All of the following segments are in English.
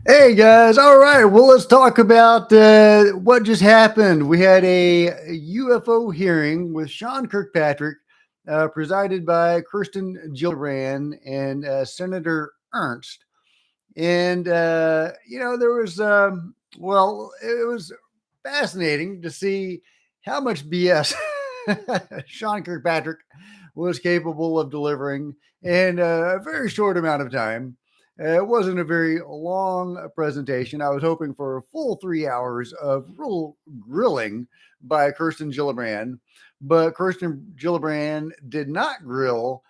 Hey guys, all right. Well, let's talk about what just happened. We had a UFO hearing with Sean Kirkpatrick, presided by Kirsten Gillibrand and Senator Ernst. And there was it was fascinating to see how much BS Sean Kirkpatrick was capable of delivering in a very short amount of time. It wasn't a very long presentation. I was hoping for a full 3 hours of real grilling by Kirsten Gillibrand, but Kirsten Gillibrand did not grill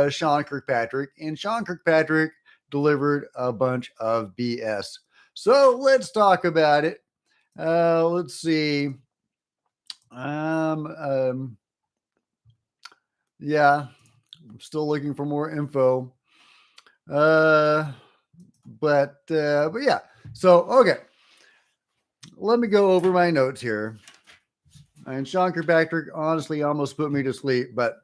Sean Kirkpatrick, and Sean Kirkpatrick delivered a bunch of BS. So let's talk about it. Let's see. Yeah, I'm still looking for more info. But yeah. So okay, let me go over my notes here. And Sean Kirkpatrick honestly almost put me to sleep, but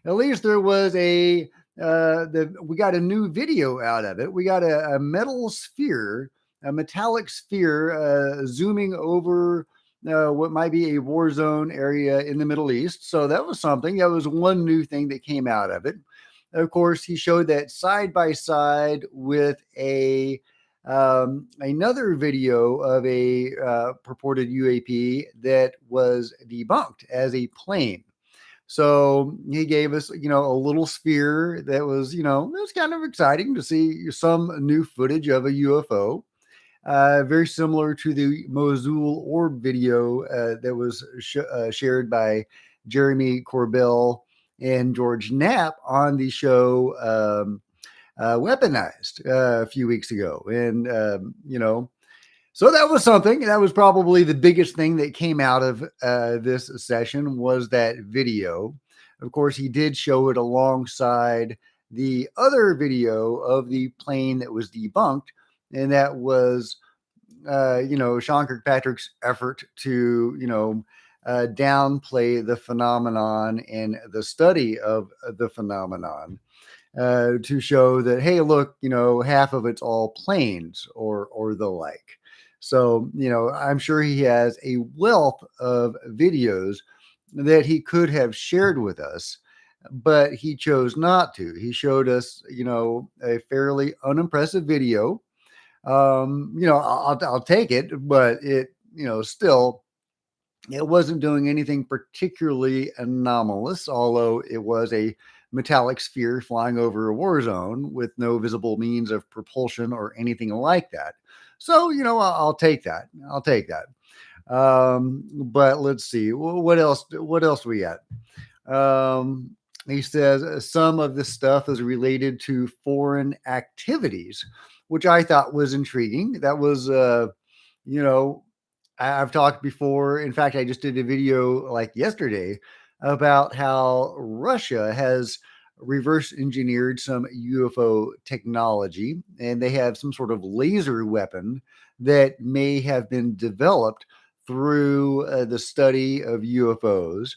at least there was we got a new video out of it. We got a metal sphere, a metallic sphere, zooming over what might be a war zone area in the Middle East. So that was something. That was one new thing that came out of it. Of course, he showed that side by side with another video of a purported UAP that was debunked as a plane. So he gave us, a little sphere that was, it was kind of exciting to see some new footage of a UFO. Very similar to the Mosul orb video that was shared by Jeremy Corbell and George Knapp on the show Weaponized a few weeks ago. And, so that was something. That was probably the biggest thing that came out of this session was that video. Of course, he did show it alongside the other video of the plane that was debunked. And that was, Sean Kirkpatrick's effort to, downplay the phenomenon and the study of the phenomenon to show that, hey, look, half of it's all planes or the like. So, I'm sure he has a wealth of videos that he could have shared with us, but he chose not to. He showed us, a fairly unimpressive video. I'll take it, but it, still, it wasn't doing anything particularly anomalous, although it was a metallic sphere flying over a war zone with no visible means of propulsion or anything like that. So, I'll take that. I'll take that. But let's see. What else? What else we got? He says some of this stuff is related to foreign activities, which I thought was intriguing. That was, I've talked before. In fact, I just did a video like yesterday about how Russia has reverse engineered some UFO technology, and they have some sort of laser weapon that may have been developed through the study of UFOs.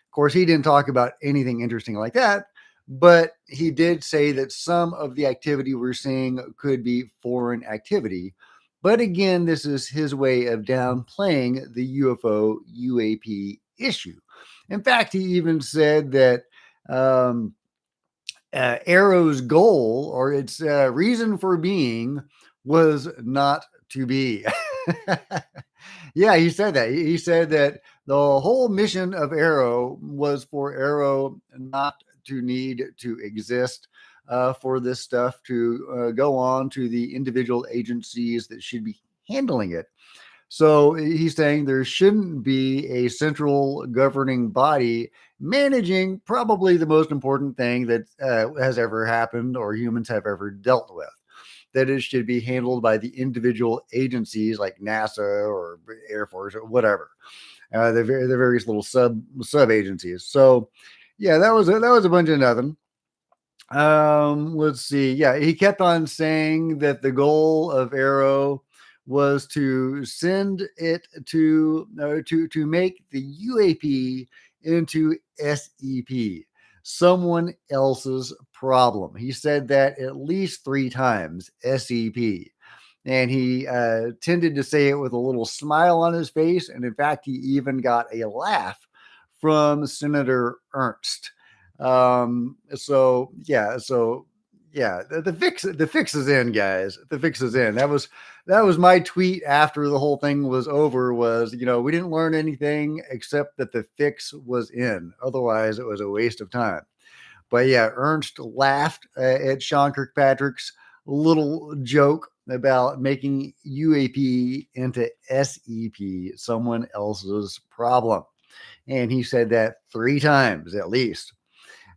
Of course, he didn't talk about anything interesting like that, but he did say that some of the activity we're seeing could be foreign activity. But again, this is his way of downplaying the UFO UAP issue. In fact, he even said that AARO's goal or its reason for being was not to be. Yeah, he said that. He said that the whole mission of AARO was for AARO not to need to exist, for this stuff to go on to the individual agencies that should be handling it. So he's saying there shouldn't be a central governing body managing probably the most important thing that has ever happened or humans have ever dealt with. That it should be handled by the individual agencies like NASA or Air Force or whatever, the various little sub agencies. So, yeah, that was a bunch of nothing. Let's see. Yeah, he kept on saying that the goal of AARO was to send it to make the UAP into SEP, someone else's problem. He said that at least 3 times, SEP. And he tended to say it with a little smile on his face. And in fact, he even got a laugh from Senator Ernst. So the fix is in, guys. The fix is in. That was my tweet after the whole thing was over. Was, we didn't learn anything except that the fix was in. Otherwise, it was a waste of time. But yeah, Ernst laughed at Sean Kirkpatrick's little joke about making UAP into SEP, someone else's problem. And he said that 3 times at least.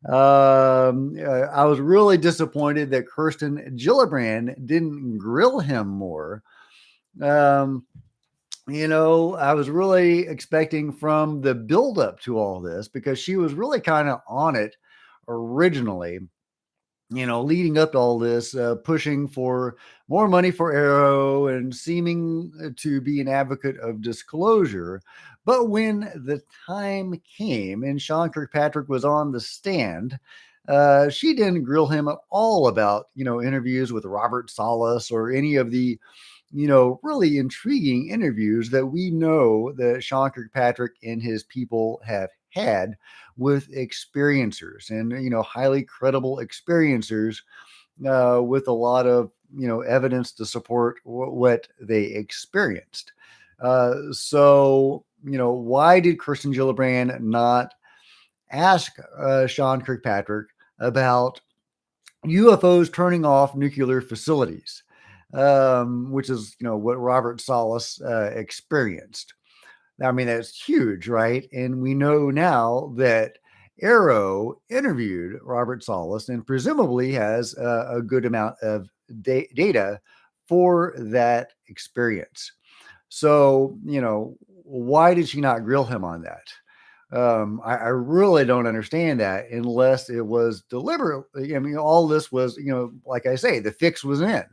I was really disappointed that Kirsten Gillibrand didn't grill him more. Um, I was really expecting from the buildup to all this, because she was really kind of on it originally, leading up to all this, pushing for more money for AARO and seeming to be an advocate of disclosure. But when the time came and Sean Kirkpatrick was on the stand, she didn't grill him at all about, interviews with Robert Salas or any of the, really intriguing interviews that we know that Sean Kirkpatrick and his people have had with experiencers and, highly credible experiencers with a lot of, evidence to support what they experienced. Why did Kirsten Gillibrand not ask Sean Kirkpatrick about UFOs turning off nuclear facilities, which is, what Robert Salas experienced? I mean, that's huge, right? And we know now that AARO interviewed Robert Salas and presumably has a good amount of data for that experience. So, why did she not grill him on that? I really don't understand that, unless it was deliberate. I mean, all this was, like I say, the fix was in.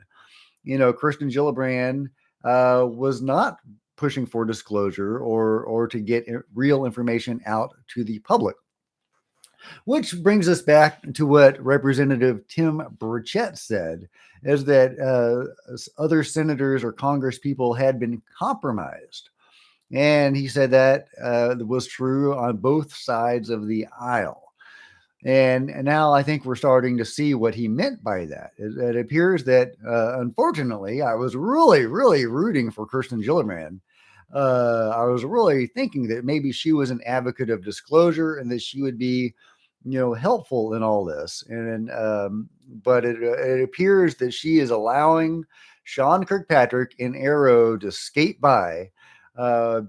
Kirsten Gillibrand was not pushing for disclosure or to get real information out to the public. Which brings us back to what Representative Tim Burchett said, is that other senators or Congress people had been compromised. And he said that was true on both sides of the aisle. And now I think we're starting to see what he meant by that. It appears that, unfortunately, I was really, really rooting for Kirsten Gillibrand. I was really thinking that maybe she was an advocate of disclosure and that she would be, helpful in all this. But it appears that she is allowing Sean Kirkpatrick and AARO to skate by,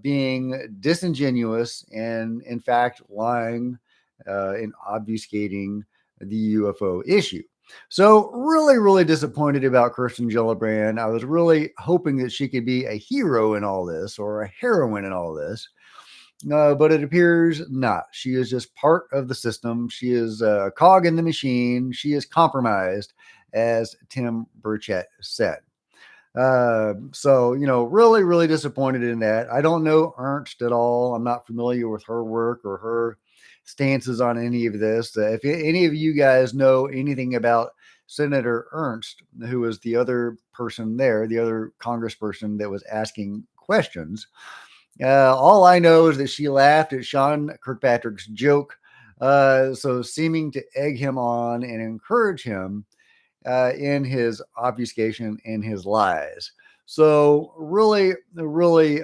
being disingenuous and, in fact, lying in obfuscating the UFO issue. So really, really disappointed about Kirsten Gillibrand. I was really hoping that she could be a hero in all this or a heroine in all this. But it appears not. She is just part of the system. She is a cog in the machine. She is compromised, as Tim Burchett said. Really, really disappointed in that. I don't know Ernst at all. I'm not familiar with her work or her stances on any of this. If any of you guys know anything about Senator Ernst, who was the other person there, the other congressperson that was asking questions, all I know is that she laughed at Sean Kirkpatrick's joke, so seeming to egg him on and encourage him in his obfuscation and his lies. So really, really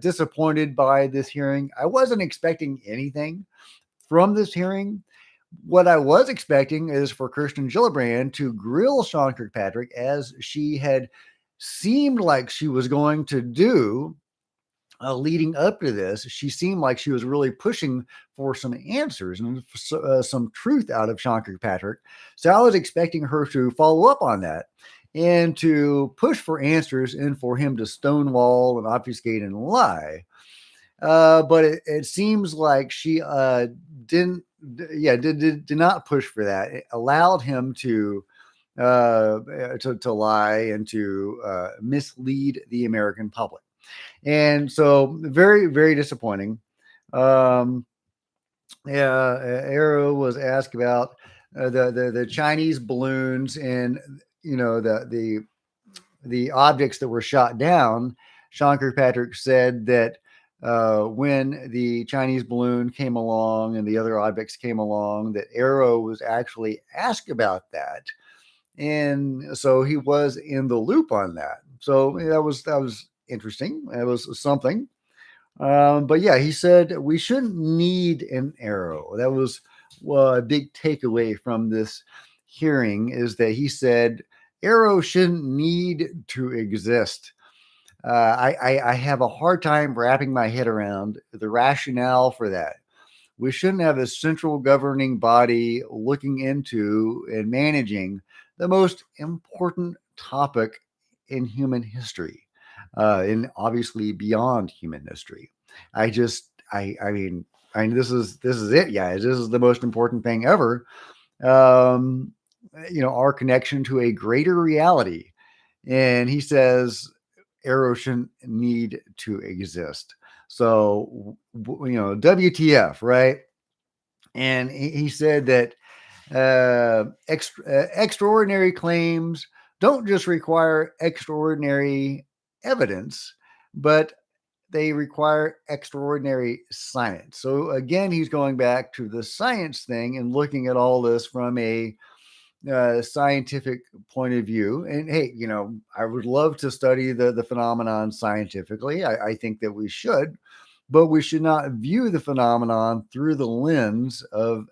disappointed by this hearing. I wasn't expecting anything from this hearing. What I was expecting is for Kirsten Gillibrand to grill Sean Kirkpatrick, as she had seemed like she was going to do leading up to this. She seemed like she was really pushing for some answers and some truth out of Sean Kirkpatrick. So I was expecting her to follow up on that and to push for answers and for him to stonewall and obfuscate and lie. But it seems like she did not push for that. It allowed him to lie and to mislead the American public. And so very, very disappointing. AARO was asked about the Chinese balloons and the objects that were shot down, Sean Kirkpatrick said that when the Chinese balloon came along and the other objects came along, that AARO was actually asked about that, and so he was in the loop on that. So that was interesting. That was something. But yeah, he said we shouldn't need an AARO. That was a big takeaway from this hearing, is that he said AARO shouldn't need to exist. I have a hard time wrapping my head around the rationale for that. We shouldn't have a central governing body looking into and managing the most important topic in human history, and obviously beyond human history. I just, I mean, this is it, guys. This is the most important thing ever. Um, our connection to a greater reality. And he says AARO shouldn't need to exist. So, WTF, right? And he said that extraordinary claims don't just require extraordinary evidence, but they require extraordinary science. So again, he's going back to the science thing and looking at all this from a scientific point of view. And hey, I would love to study the phenomenon scientifically. I think that we should, but we should not view the phenomenon through the lens of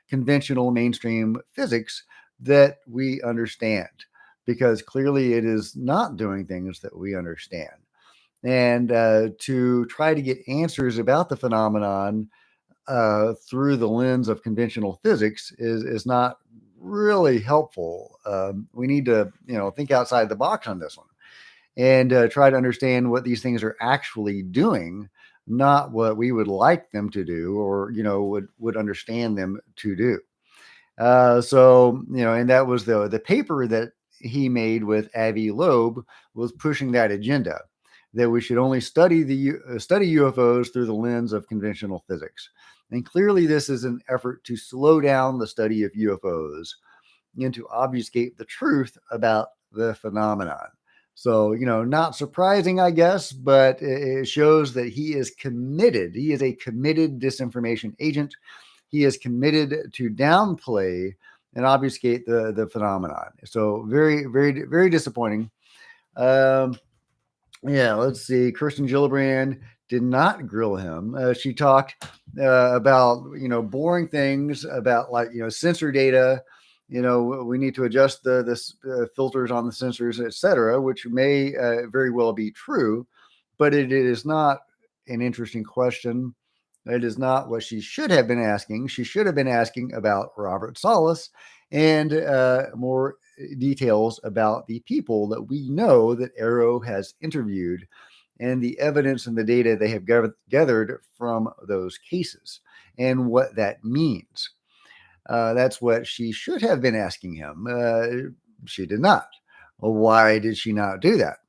conventional mainstream physics that we understand, because clearly it is not doing things that we understand. And to try to get answers about the phenomenon through the lens of conventional physics is not really helpful. We need to, think outside the box on this one, and try to understand what these things are actually doing, not what we would like them to do, or would understand them to do. So and that was the paper that he made with Avi Loeb was pushing that agenda, that we should only study UFOs through the lens of conventional physics. And clearly, this is an effort to slow down the study of UFOs and to obfuscate the truth about the phenomenon. So, not surprising, I guess, but it shows that he is committed. He is a committed disinformation agent. He is committed to downplay and obfuscate the phenomenon. So, very, very, very disappointing. Um, yeah, let's see. Kirsten Gillibrand did not grill him. She talked about boring things about, like, sensor data. We need to adjust the filters on the sensors, etc., which may very well be true, but it is not an interesting question. It is not what she should have been asking. She should have been asking about Robert Salas and more details about the people that we know that AARO has interviewed and the evidence and the data they have gathered from those cases and what that means. That's what she should have been asking him. She did not. Well, why did she not do that?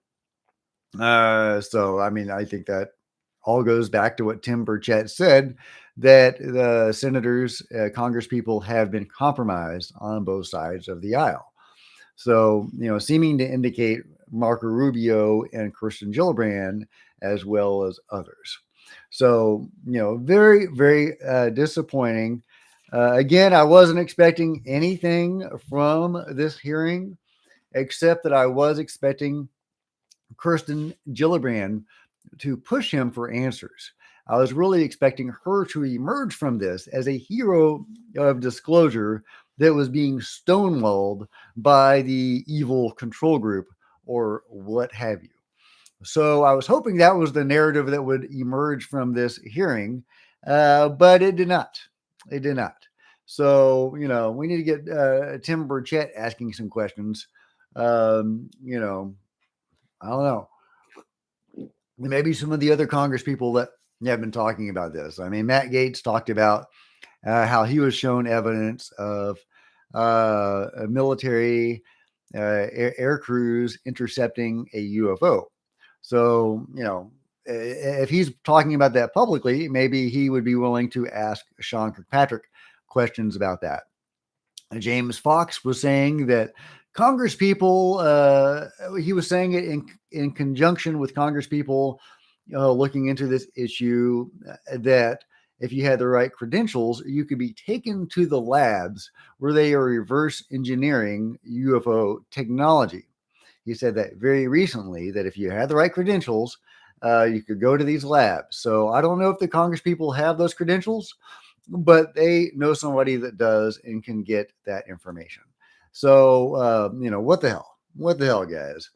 So, I mean, I think that all goes back to what Tim Burchett said, that the senators, Congress people have been compromised on both sides of the aisle. So, seeming to indicate Marco Rubio and Kirsten Gillibrand as well as others. So, very, very disappointing. Again, I wasn't expecting anything from this hearing, except that I was expecting Kirsten Gillibrand to push him for answers. I was really expecting her to emerge from this as a hero of disclosure that was being stonewalled by the evil control group or what have you. So I was hoping that was the narrative that would emerge from this hearing, but it did not. It did not. So, we need to get Tim Burchett asking some questions. I don't know. Maybe some of the other Congress people that have been talking about this. I mean, Matt Gaetz talked about how he was shown evidence of a military air crews intercepting a UFO. So, if he's talking about that publicly, maybe he would be willing to ask Sean Kirkpatrick questions about that. James Fox was saying that Congress people, he was saying it in conjunction with Congress people looking into this issue, that if you had the right credentials, you could be taken to the labs where they are reverse engineering UFO technology. He said that very recently, that if you had the right credentials, you could go to these labs. So I don't know if the Congress people have those credentials, but they know somebody that does and can get that information. So, what the hell? What the hell, guys?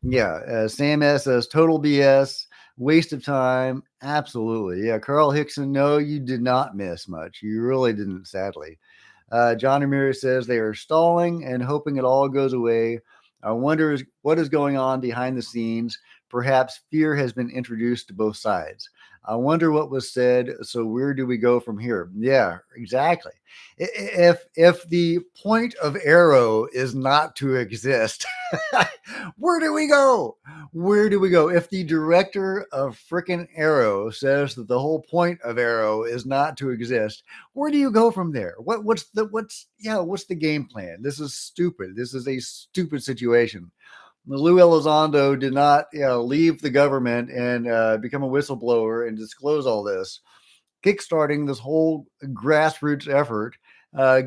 Yeah, Sam S says total BS, waste of time. Absolutely. Yeah, Carl Hickson, no, you did not miss much. You really didn't, sadly. John Ramirez says they are stalling and hoping it all goes away. I wonder what is going on behind the scenes. Perhaps fear has been introduced to both sides. I wonder what was said. So where do we go from here? Yeah, exactly. If the point of AARO is not to exist, where do we go? Where do we go? If the director of frickin' AARO says that the whole point of AARO is not to exist, where do you go from there? What's the game plan? This is stupid. This is a stupid situation. Lou Elizondo did not leave the government and become a whistleblower and disclose all this, kickstarting this whole grassroots effort,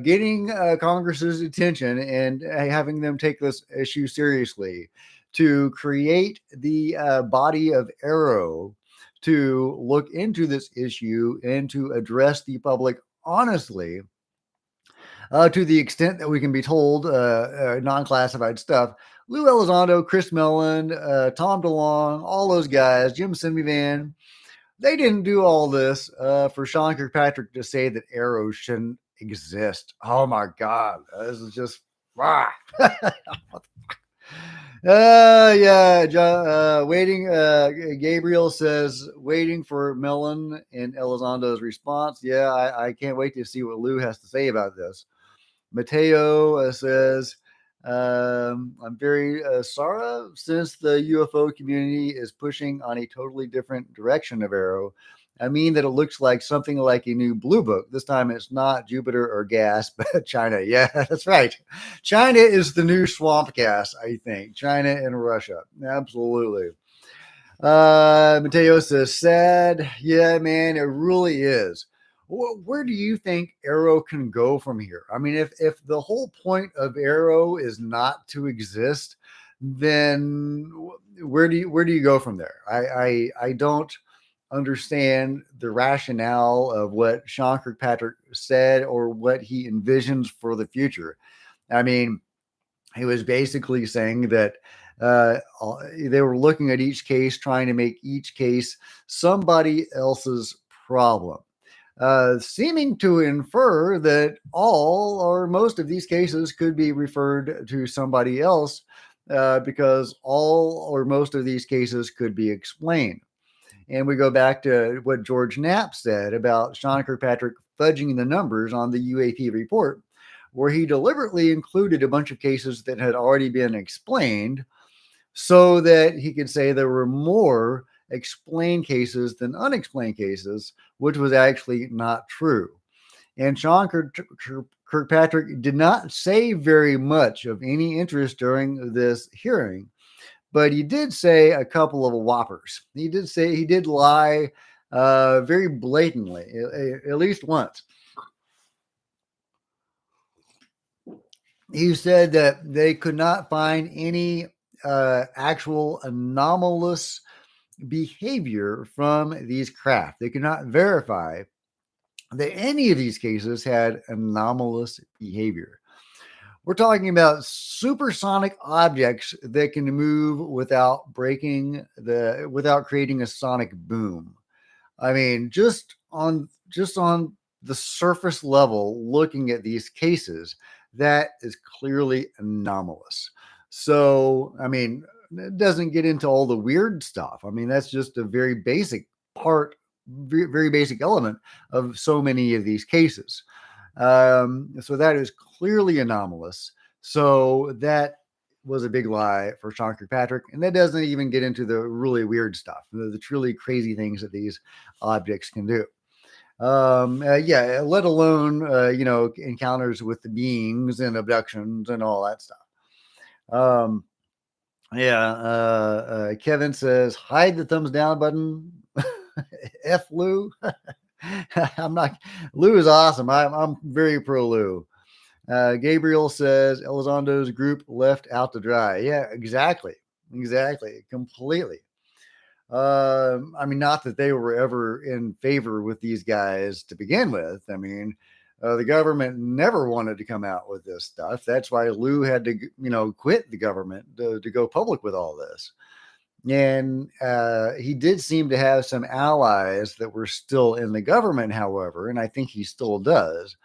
getting Congress's attention and having them take this issue seriously, to create the body of AARO to look into this issue and to address the public honestly, to the extent that we can be told non-classified stuff. Lou Elizondo, Chris Mellon, Tom DeLong, all those guys, Jim Semivan, they didn't do all this for Sean Kirkpatrick to say that AARO shouldn't exist. Oh my God, this is just ah. Yeah, waiting. Gabriel says waiting for Mellon and Elizondo's response. Yeah, I can't wait to see what Lou has to say about this. Mateo says, I'm very sorry since the UFO community is pushing on a totally different direction of AARO. I mean that it looks like something like a new blue book. This time it's not Jupiter or gas, but China. Yeah, that's right. China is the new swamp gas, I think. China and Russia. Absolutely. Mateo says, sad. Yeah, man, it really is. Where do you think AARO can go from here? I mean, if the whole point of AARO is not to exist, then where do you go from there? I don't understand the rationale of what Sean Kirkpatrick said or what he envisions for the future. I mean, he was basically saying that they were looking at each case, trying to make each case somebody else's problem, seeming to infer that all or most of these cases could be referred to somebody else, because all or most of these cases could be explained. And we go back to what George Knapp said about Sean Kirkpatrick fudging the numbers on the U.A.P. report, where he deliberately included a bunch of cases that had already been explained so that he could say there were more explained cases than unexplained cases, which was actually not true. And Sean Kirkpatrick did not say very much of any interest during this hearing, but he did say a couple of whoppers. He did lie very blatantly, at least once. He said that they could not find any actual anomalous behavior from these craft. They could not verify that any of these cases had anomalous behavior. We're talking about supersonic objects that can move without without creating a sonic boom. I mean, just on the surface level, looking at these cases, that is clearly anomalous. So, I mean, it doesn't get into all the weird stuff. I mean, that's just a very basic part, very basic element of so many of these cases. So that is clearly anomalous. So that was a big lie for Sean Kirkpatrick. And that doesn't even get into the really weird stuff, the truly crazy things that these objects can do. Yeah, let alone, encounters with the beings and abductions and all that stuff. Um, yeah, Kevin says, hide the thumbs down button. F Lou. I'm not, Lou is awesome. I'm very pro Lou. Gabriel says Elizondo's group left out to dry. Yeah, exactly. Exactly. Completely. I mean, not that they were ever in favor with these guys to begin with. I mean, the government never wanted to come out with this stuff. That's why Lou had to, quit the government to go public with all this. And he did seem to have some allies that were still in the government, however, and I think he still does.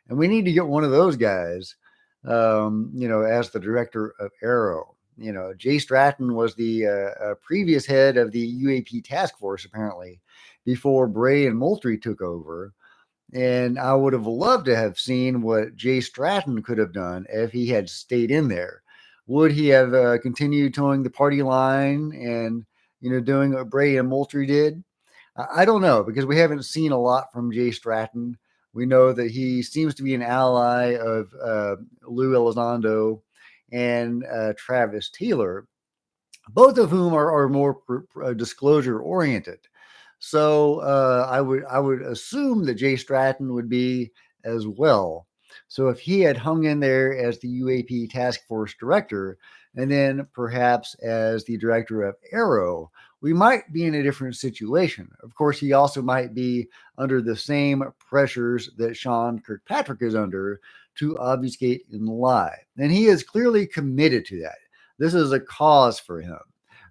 And we need to get one of those guys, as the director of AARO. Jay Stratton was the previous head of the U.A.P task force, apparently, before Bray and Moultrie took over. And I would have loved to have seen what Jay Stratton could have done if he had stayed in there. Would he have continued towing the party line and, doing what Bray and Moultrie did? I don't know, because we haven't seen a lot from Jay Stratton. We know that he seems to be an ally of Lou Elizondo and Travis Taylor, both of whom are more disclosure oriented. So I would assume that Jay Stratton would be as well. So if he had hung in there as the UAP task force director, and then perhaps as the director of AARO, we might be in a different situation. Of course, he also might be under the same pressures that Sean Kirkpatrick is under to obfuscate and lie. And he is clearly committed to that. This is a cause for him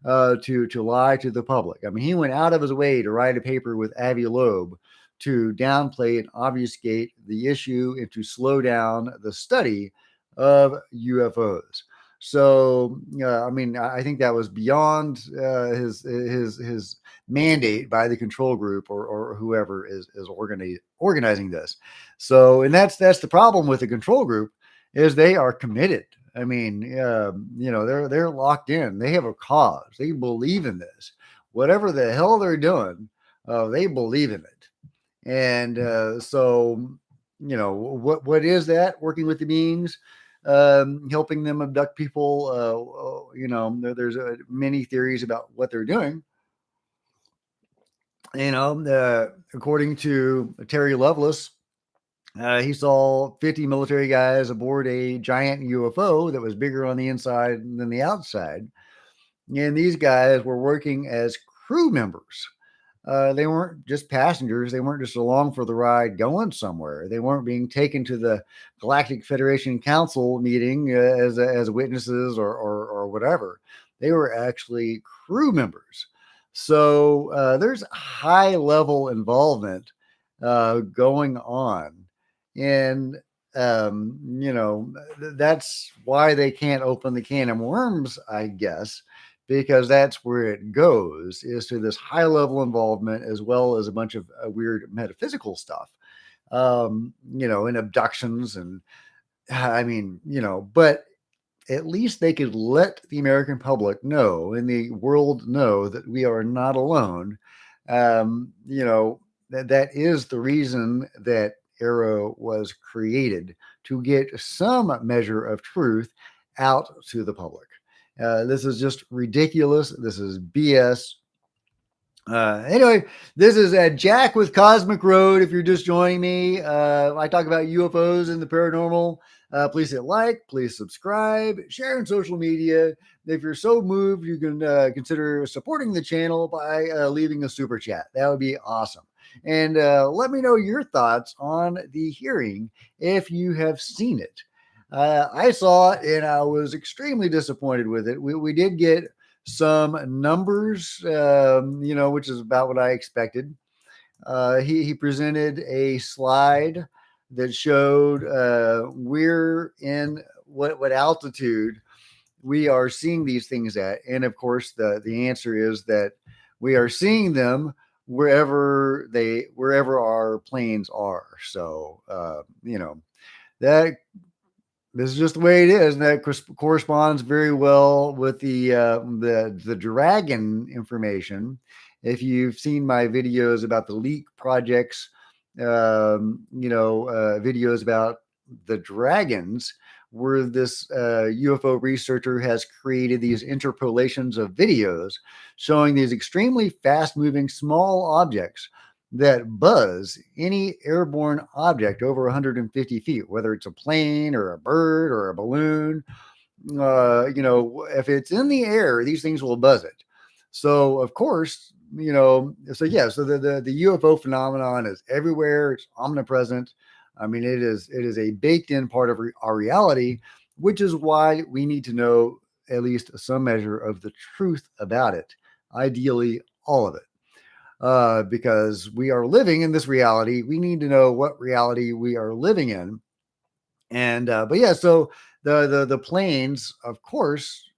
to lie to the public. I mean, he went out of his way to write a paper with Avi Loeb to downplay and obfuscate the issue and to slow down the study of UFOs. So, I mean, I think that was beyond his mandate by the control group or whoever is organizing this. So, and that's the problem with the control group is they are committed. I mean, they're locked in. They have a cause. They believe in this. Whatever the hell they're doing, they believe in it. And so, what is that? Working with the beings, helping them abduct people. There's many theories about what they're doing. According to Terry Lovelace, he saw 50 military guys aboard a giant UFO that was bigger on the inside than the outside. And these guys were working as crew members. They weren't just passengers. They weren't just along for the ride going somewhere. They weren't being taken to the Galactic Federation Council meeting as witnesses or whatever. They were actually crew members. So there's high level involvement going on. And that's why they can't open the can of worms, I guess, because that's where it goes, is to this high level involvement as well as a bunch of weird metaphysical stuff, and abductions. And I mean, but at least they could let the American public know and the world know that we are not alone. That is the reason that AARO was created, to get some measure of truth out to the public. This is just ridiculous. This is BS. Anyway, this is Jack with Cosmic Road. If you're just joining me, I talk about UFOs and the paranormal. Please hit like, please subscribe, share on social media. If you're so moved, you can consider supporting the channel by leaving a super chat. That would be awesome. And let me know your thoughts on the hearing if you have seen it. I saw it and I was extremely disappointed with it. We did get some numbers, which is about what I expected. He presented a slide that showed we're in what altitude we are seeing these things at. And of course, the answer is that we are seeing them wherever our planes are. So, that this is just the way it is, and that corresponds very well with the dragon information. If you've seen my videos about the leak projects videos about the dragons, where this UFO researcher has created these interpolations of videos showing these extremely fast moving small objects that buzz any airborne object over 150 feet, whether it's a plane or a bird or a balloon. If it's in the air, these things will buzz it. So of course, so the UFO phenomenon is everywhere. It's omnipresent. I mean, it is a baked in part of our reality, which is why we need to know at least some measure of the truth about it. Ideally, all of it. Because we are living in this reality. We need to know what reality we are living in. And but yeah, so the planes, of course,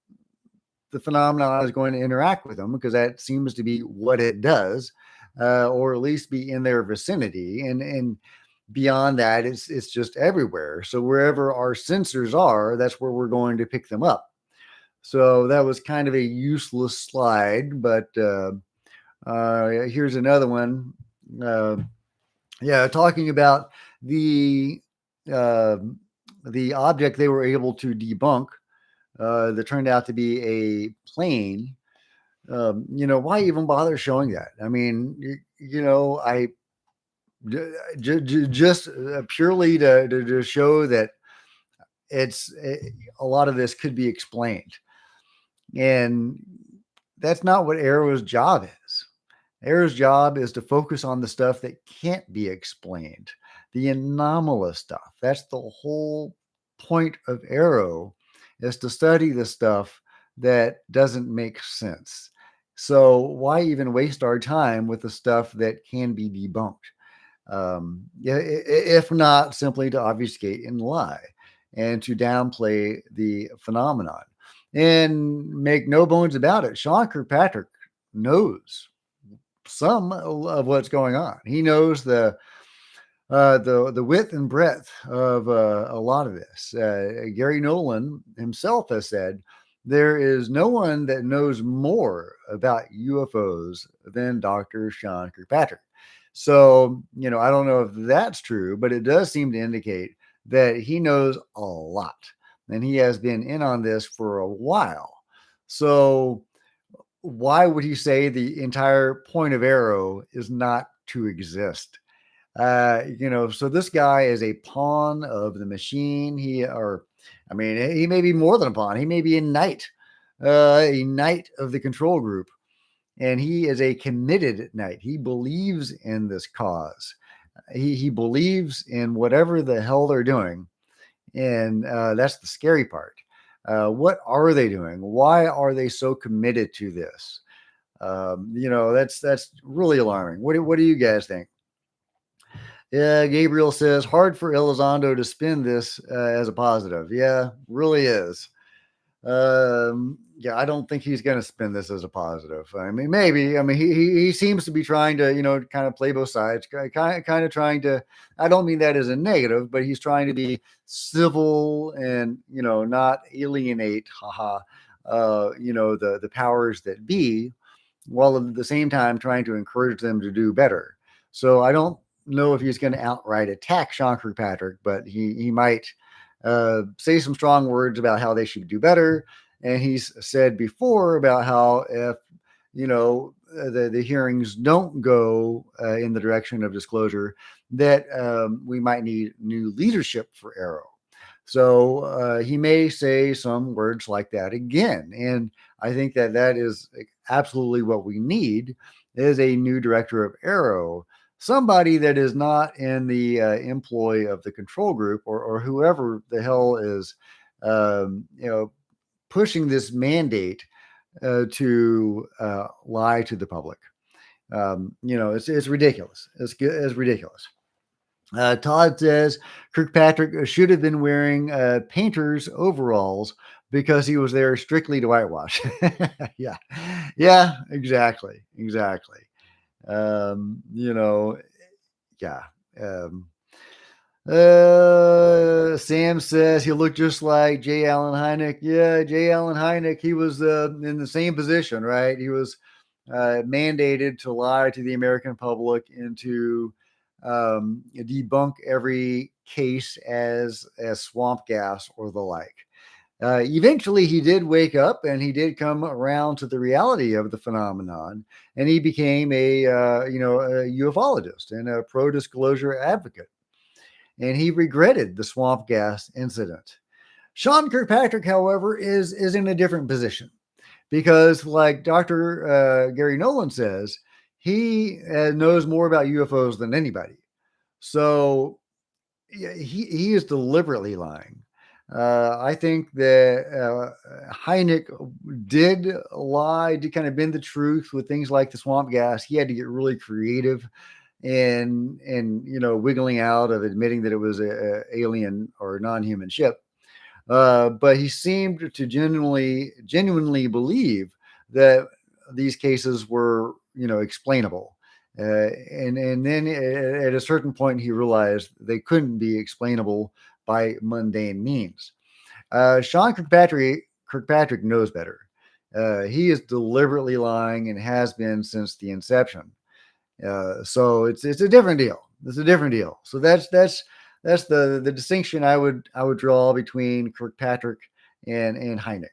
the phenomenon is going to interact with them because that seems to be what it does, or at least be in their vicinity. And beyond that, it's just everywhere. So wherever our sensors are, that's where we're going to pick them up. So that was kind of a useless slide, but here's another one. Uh, yeah, talking about the uh, the object they were able to debunk that turned out to be a plane. Why even bother showing that? I mean, I just purely to show that it's a lot of this could be explained, and that's not what Arrow's job is. Arrow's job is to focus on the stuff that can't be explained, the anomalous stuff. That's the whole point of Arrow, is to study the stuff that doesn't make sense. So why even waste our time with the stuff that can be debunked? Yeah, if not simply to obfuscate and lie and to downplay the phenomenon. And make no bones about it, Sean Kirkpatrick knows some of what's going on. He knows the width and breadth of a lot of this. Gary Nolan himself has said there is no one that knows more about UFOs than Dr. Sean Kirkpatrick. So, I don't know if that's true, but it does seem to indicate that he knows a lot and he has been in on this for a while. So, why would he say the entire point of Arrow is not to exist? So this guy is a pawn of the machine. He may be more than a pawn. He may be a knight of the control group, and he is a committed knight. He believes in this cause. He believes in whatever the hell they're doing, and that's the scary part. What are they doing? Why are they so committed to this? That's really alarming. What do you guys think? Yeah, Gabriel says hard for Elizondo to spin this as a positive. Yeah, really is. Yeah, I don't think he's going to spin this as a positive. I mean, maybe. I mean, he seems to be trying to kind of play both sides. Kind of trying to. I don't mean that as a negative, but he's trying to be civil and not alienate. Haha. The powers that be, while at the same time trying to encourage them to do better. So I don't know if he's going to outright attack Sean Kirkpatrick, but he might say some strong words about how they should do better. And he's said before about how if the hearings don't go in the direction of disclosure, that we might need new leadership for Arrow. So he may say some words like that again, and I think that is absolutely what we need is a new director of Arrow, somebody that is not in the employ of the control group or whoever the hell is, pushing this mandate to lie to the public. It's ridiculous. It's ridiculous. Todd says Kirkpatrick should have been wearing painter's overalls because he was there strictly to whitewash. Yeah, yeah, exactly. You know, yeah. Um, Sam says he looked just like J. Allen Hynek. Yeah, J. Allen Hynek. He was in the same position, right? He was mandated to lie to the American public into debunk every case as swamp gas or the like. Eventually, he did wake up and he did come around to the reality of the phenomenon, and he became a ufologist and a pro disclosure advocate. And he regretted the swamp gas incident. Sean Kirkpatrick, however, is in a different position because, like Dr. Gary Nolan says, he knows more about UFOs than anybody. So yeah, he is deliberately lying. I think that Hynek did lie, did kind of bend the truth with things like the swamp gas. He had to get really creative and wiggling out of admitting that it was a alien or non-human ship. But he seemed to genuinely believe that these cases were, explainable. And then at a certain point, he realized they couldn't be explainable by mundane means. Sean Kirkpatrick knows better. He is deliberately lying and has been since the inception. So it's a different deal. It's a different deal. So that's the distinction I would draw between Kirkpatrick and Hynek.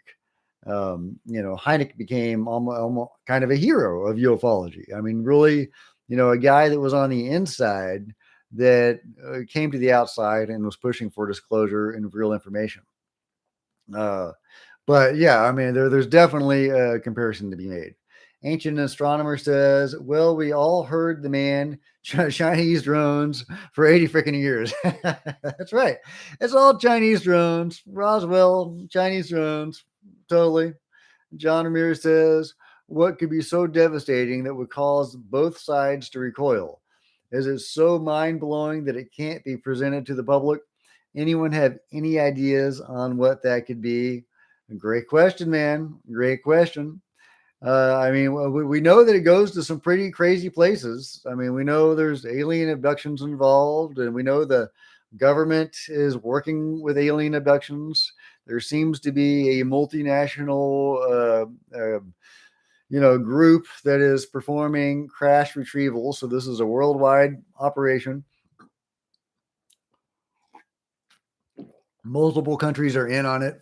Hynek became almost kind of a hero of ufology. I mean, really, a guy that was on the inside that came to the outside and was pushing for disclosure and real information. Uh, but yeah, I mean, there's definitely a comparison to be made. Ancient astronomer says, "Well, we all heard the man Chinese drones for 80 freaking years." That's right. It's all Chinese drones. Roswell, Chinese drones. Totally. John Ramirez says, "What could be so devastating that would cause both sides to recoil? Is it so mind blowing that it can't be presented to the public? Anyone have any ideas on what that could be?" Great question, man. Great question. I mean, we know that it goes to some pretty crazy places. I mean, we know there's alien abductions involved, and we know the government is working with alien abductions. There seems to be a multinational, group that is performing crash retrieval. So this is a worldwide operation. Multiple countries are in on it.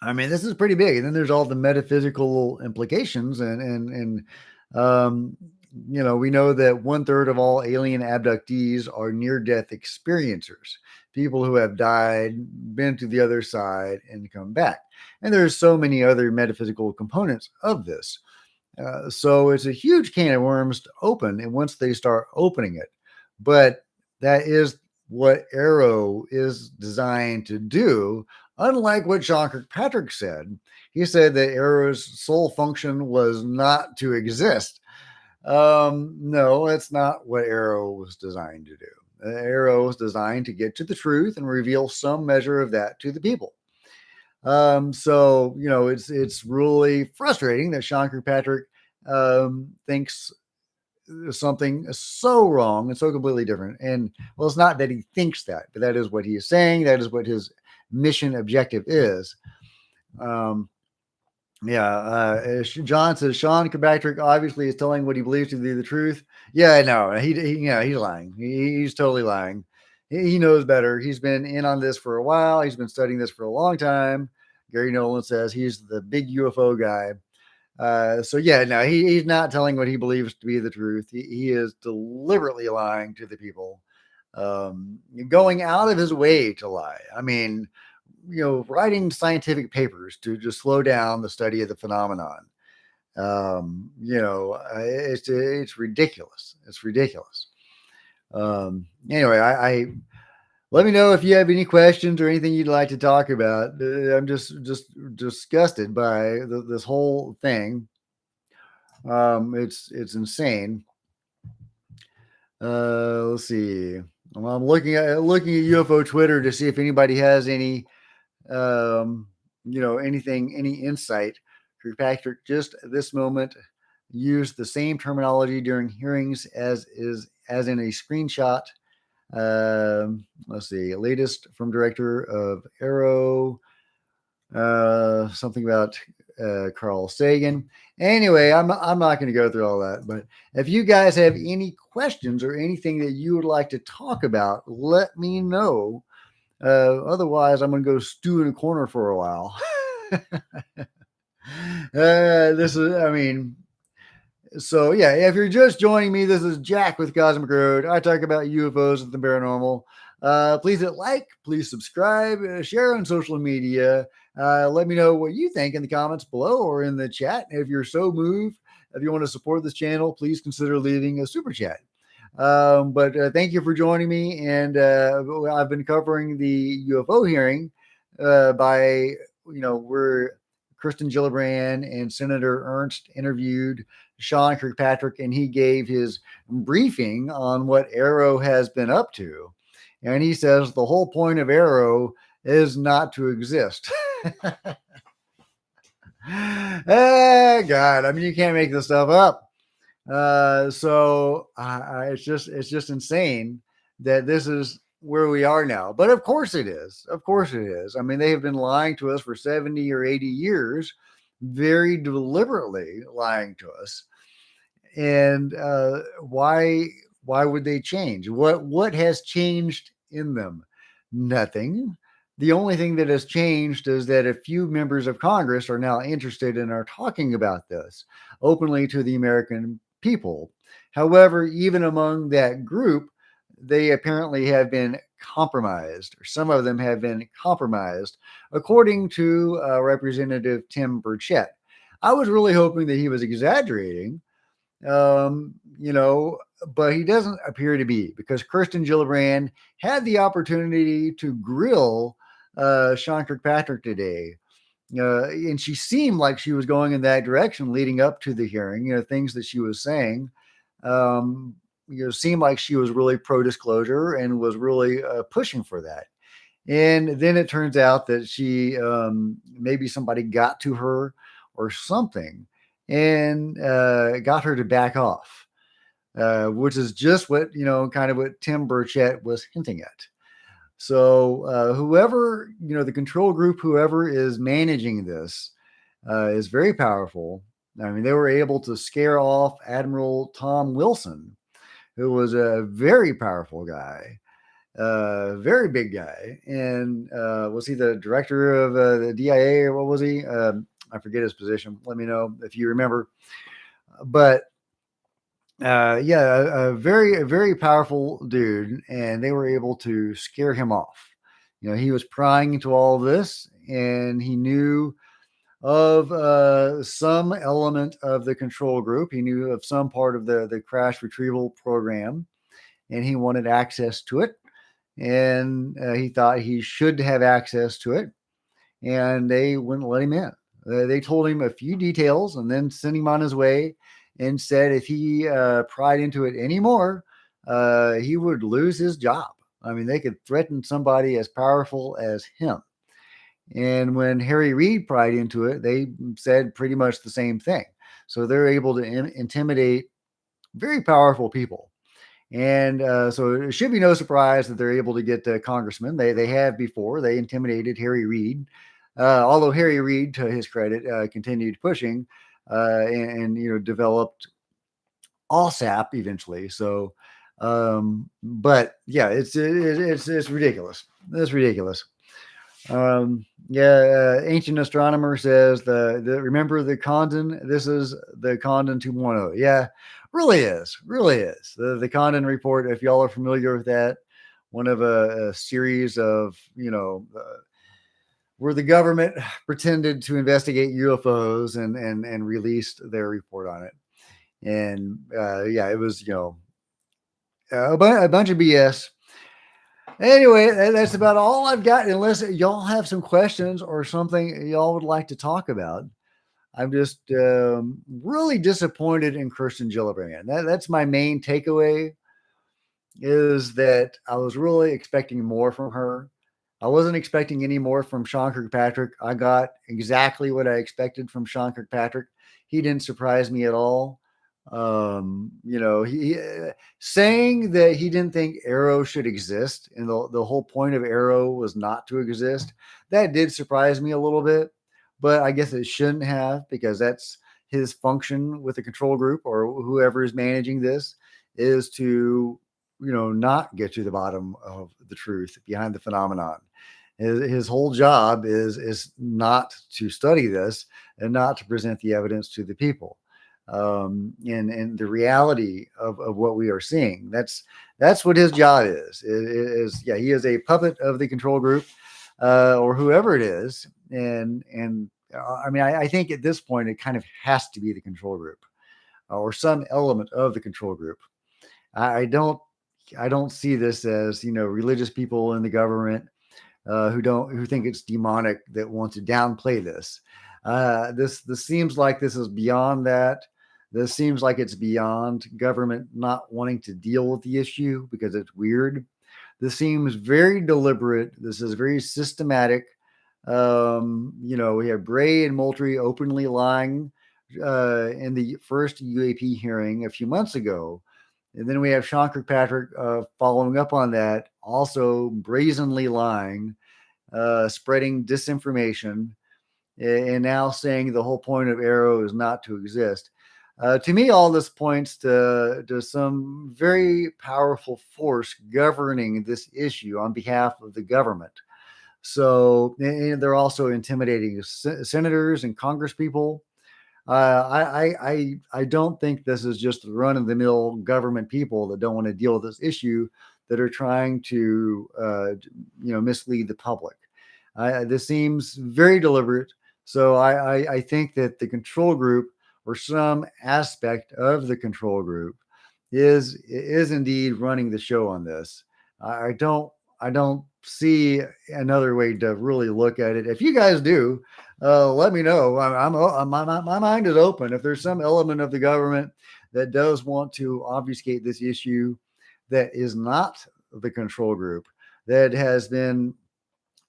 I mean, this is pretty big. And then there's all the metaphysical implications. And we know that 1/3 of all alien abductees are near death experiencers, people who have died, been to the other side, and come back. And there's so many other metaphysical components of this. So it's a huge can of worms to open. And once they start opening it, but that is what AARO is designed to do. Unlike what Sean Kirkpatrick said, he said that AARO's sole function was not to exist. No, that's not what AARO was designed to do. AARO was designed to get to the truth and reveal some measure of that to the people. So it's really frustrating that Sean Kirkpatrick thinks something so wrong and so completely different. And well, it's not that he thinks that, but that is what he is saying. That is what his mission objective is. Um, John says Sean Kirkpatrick obviously is telling what he believes to be the truth. Yeah, no, he's lying. He's totally lying. He knows better. He's been in on this for a while. He's been studying this for a long time. Gary Nolan says he's the big UFO guy. So yeah, no, he's not telling what he believes to be the truth. He is deliberately lying to the people, going out of his way to lie. I mean, writing scientific papers to just slow down the study of the phenomenon. It's ridiculous. It's ridiculous. Anyway, I let me know if you have any questions or anything you'd like to talk about. I'm just disgusted by this whole thing. It's insane. Let's see. Well, I'm looking at UFO Twitter to see if anybody has any, any insight. Kirkpatrick just at this moment used the same terminology during hearings as in a screenshot. Let's see. Latest from director of AARO. Something about Carl Sagan. Anyway, I'm not going to go through all that, but if you guys have any questions or anything that you would like to talk about, let me know. Otherwise, I'm going to go stew in a corner for a while. So yeah, if you're just joining me, this is Jack with Cosmic Road. I talk about UFOs and the paranormal. Please hit like, please subscribe, share on social media. Let me know what you think in the comments below or in the chat. If you're so moved, if you want to support this channel, please consider leaving a super chat. But thank you for joining me. And I've been covering the UFO hearing where Kristen Gillibrand and Senator Ernst interviewed Sean Kirkpatrick, and he gave his briefing on what AARO has been up to. And he says the whole point of AARO is not to exist. God, I mean, you can't make this stuff up. It's just insane that this is where we are now. But of course it is. Of course it is. I mean, they have been lying to us for 70 or 80 years, very deliberately lying to us. And why would they change? What has changed in them? Nothing. The only thing that has changed is that a few members of Congress are now interested and are talking about this openly to the American people. However, even among that group, they apparently have been compromised, or some of them have been compromised, according to Representative Tim Burchett. I was really hoping that he was exaggerating, but he doesn't appear to be, because Kirsten Gillibrand had the opportunity to grill Sean Kirkpatrick today. And she seemed like she was going in that direction leading up to the hearing. Things that she was saying, seemed like she was really pro-disclosure and was really pushing for that. And then it turns out that she, maybe somebody got to her or something and got her to back off, which is just what, kind of what Tim Burchett was hinting at. So whoever, the control group, whoever is managing this is very powerful. I mean, they were able to scare off Admiral Tom Wilson, who was a very powerful guy, very big guy. And was he the director of the DIA, or what was he? I forget his position. Let me know if you remember. But a very powerful dude, and they were able to scare him off. He was prying into all of this, and he knew of some element of the control group. He knew of some part of the crash retrieval program, and he wanted access to it. And he thought he should have access to it, and they wouldn't let him in. They told him a few details and then sent him on his way, and said if he pried into it anymore, he would lose his job. I mean, they could threaten somebody as powerful as him. And when Harry Reid pried into it, they said pretty much the same thing. So they're able to intimidate very powerful people. And so it should be no surprise that they're able to get congressmen. They have before. They intimidated Harry Reid. Although Harry Reid, to his credit, continued pushing and developed ALSAP eventually. So, but yeah, it's ridiculous. It's ridiculous. Ancient astronomer says remember the Condon. This is the Condon 2.0. Yeah, really is. The Condon report. If y'all are familiar with that, one of a series of where the government pretended to investigate UFOs and released their report on it. And it was a bunch of BS. Anyway, that's about all I've got, unless y'all have some questions or something y'all would like to talk about. I'm just really disappointed in Kirsten Gillibrand. That's my main takeaway, is that I was really expecting more from her. I wasn't expecting any more from Sean Kirkpatrick. I got exactly what I expected from Sean Kirkpatrick. He didn't surprise me at all. He saying that he didn't think AARO should exist, and the whole point of AARO was not to exist. That did surprise me a little bit, but I guess it shouldn't have, because that's his function with the control group or whoever is managing this, is to, not get to the bottom of the truth behind the phenomenon. His whole job is not to study this and not to present the evidence to the people, and the reality of what we are seeing. That's what his job is. Yeah, he is a puppet of the control group, or whoever it is. And I mean, I think at this point it kind of has to be the control group, or some element of the control group. I don't see this as, religious people in the government, who think it's demonic, that want to downplay this. This seems like this is beyond that. This seems like it's beyond government not wanting to deal with the issue because it's weird. This seems very deliberate. This is very systematic. We have Bray and Moultrie openly lying in the first U.A.P hearing a few months ago. And then we have Sean Kirkpatrick following up on that, also brazenly lying, spreading disinformation, and now saying the whole point of AARO is not to exist. To me, all this points to some very powerful force governing this issue on behalf of the government. So, and they're also intimidating senators and congresspeople. I don't think this is just run of the mill government people that don't want to deal with this issue, that are trying to mislead the public. This seems very deliberate. So I think that the control group, or some aspect of the control group, is indeed running the show on this. I don't see another way to really look at it. If you guys do, let me know. My mind is open. If there's some element of the government that does want to obfuscate this issue, that is not the control group, that has been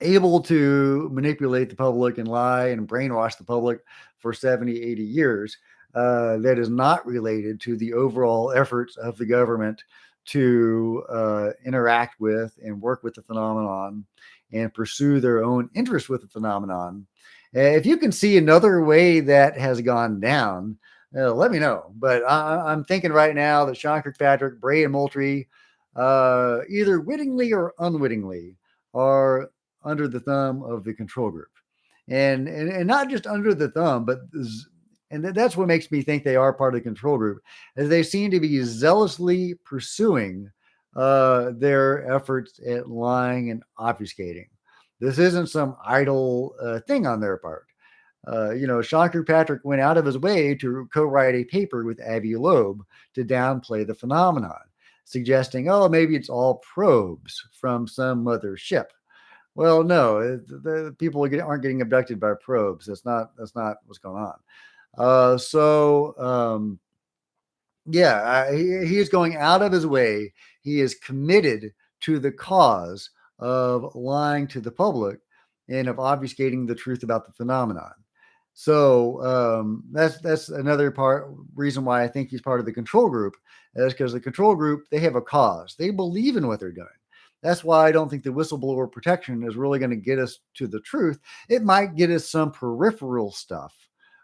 able to manipulate the public and lie and brainwash the public for 70, 80 years, that is not related to the overall efforts of the government to interact with and work with the phenomenon and pursue their own interest with the phenomenon. If you can see another way that has gone down, let me know. But I'm thinking right now that Sean Kirkpatrick, Bray, and Moultrie, either wittingly or unwittingly, are under the thumb of the control group, and not just under the thumb, but that's what makes me think they are part of the control group, as they seem to be zealously pursuing their efforts at lying and obfuscating. This isn't some idle thing on their part. Sean Kirkpatrick went out of his way to co-write a paper with Avi Loeb to downplay the phenomenon, suggesting, oh, maybe it's all probes from some other ship. Well, no, the people aren't getting abducted by probes. That's not what's going on. He is going out of his way. He is committed to the cause of lying to the public and of obfuscating the truth about the phenomenon. So that's another reason why I think he's part of the control group, is because the control group, they have a cause. They believe in what they're doing. That's why I don't think the whistleblower protection is really going to get us to the truth. It might get us some peripheral stuff.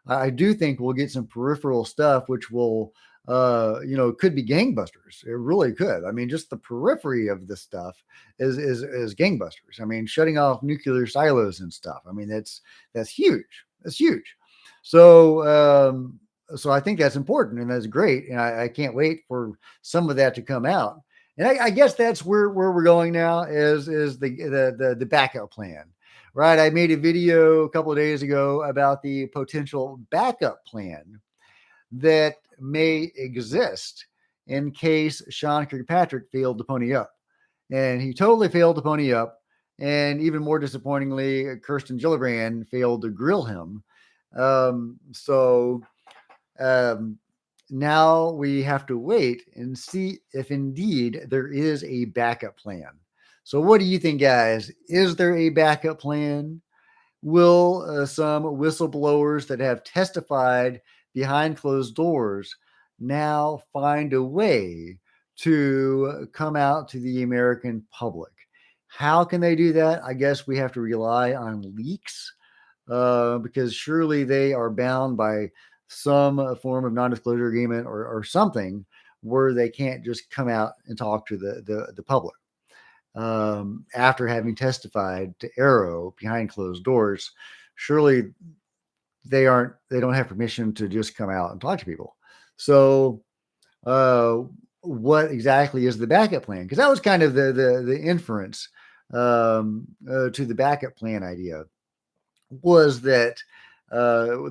I do think we'll get some peripheral stuff, which will, could be gangbusters. It really could. I mean, just the periphery of this stuff is gangbusters. I mean, shutting off nuclear silos and stuff. I mean, that's huge. That's huge. So I think that's important, and that's great. And I can't wait for some of that to come out. And I guess that's where we're going now, is the backup plan, right? I made a video a couple of days ago about the potential backup plan that may exist in case Sean Kirkpatrick failed to pony up. And he totally failed to pony up. And even more disappointingly, Kirsten Gillibrand failed to grill him. Now we have to wait and see if indeed there is a backup plan. So what do you think, guys? Is there a backup plan? Will some whistleblowers that have testified behind closed doors now find a way to come out to the American public? How can they do that? I guess we have to rely on leaks because surely they are bound by some form of non-disclosure agreement or something where they can't just come out and talk to the public after having testified to AARO behind closed doors. Surely they don't have permission to just come out and talk to people. So uh, what exactly is the backup plan? Because that was kind of the inference to the backup plan idea, was that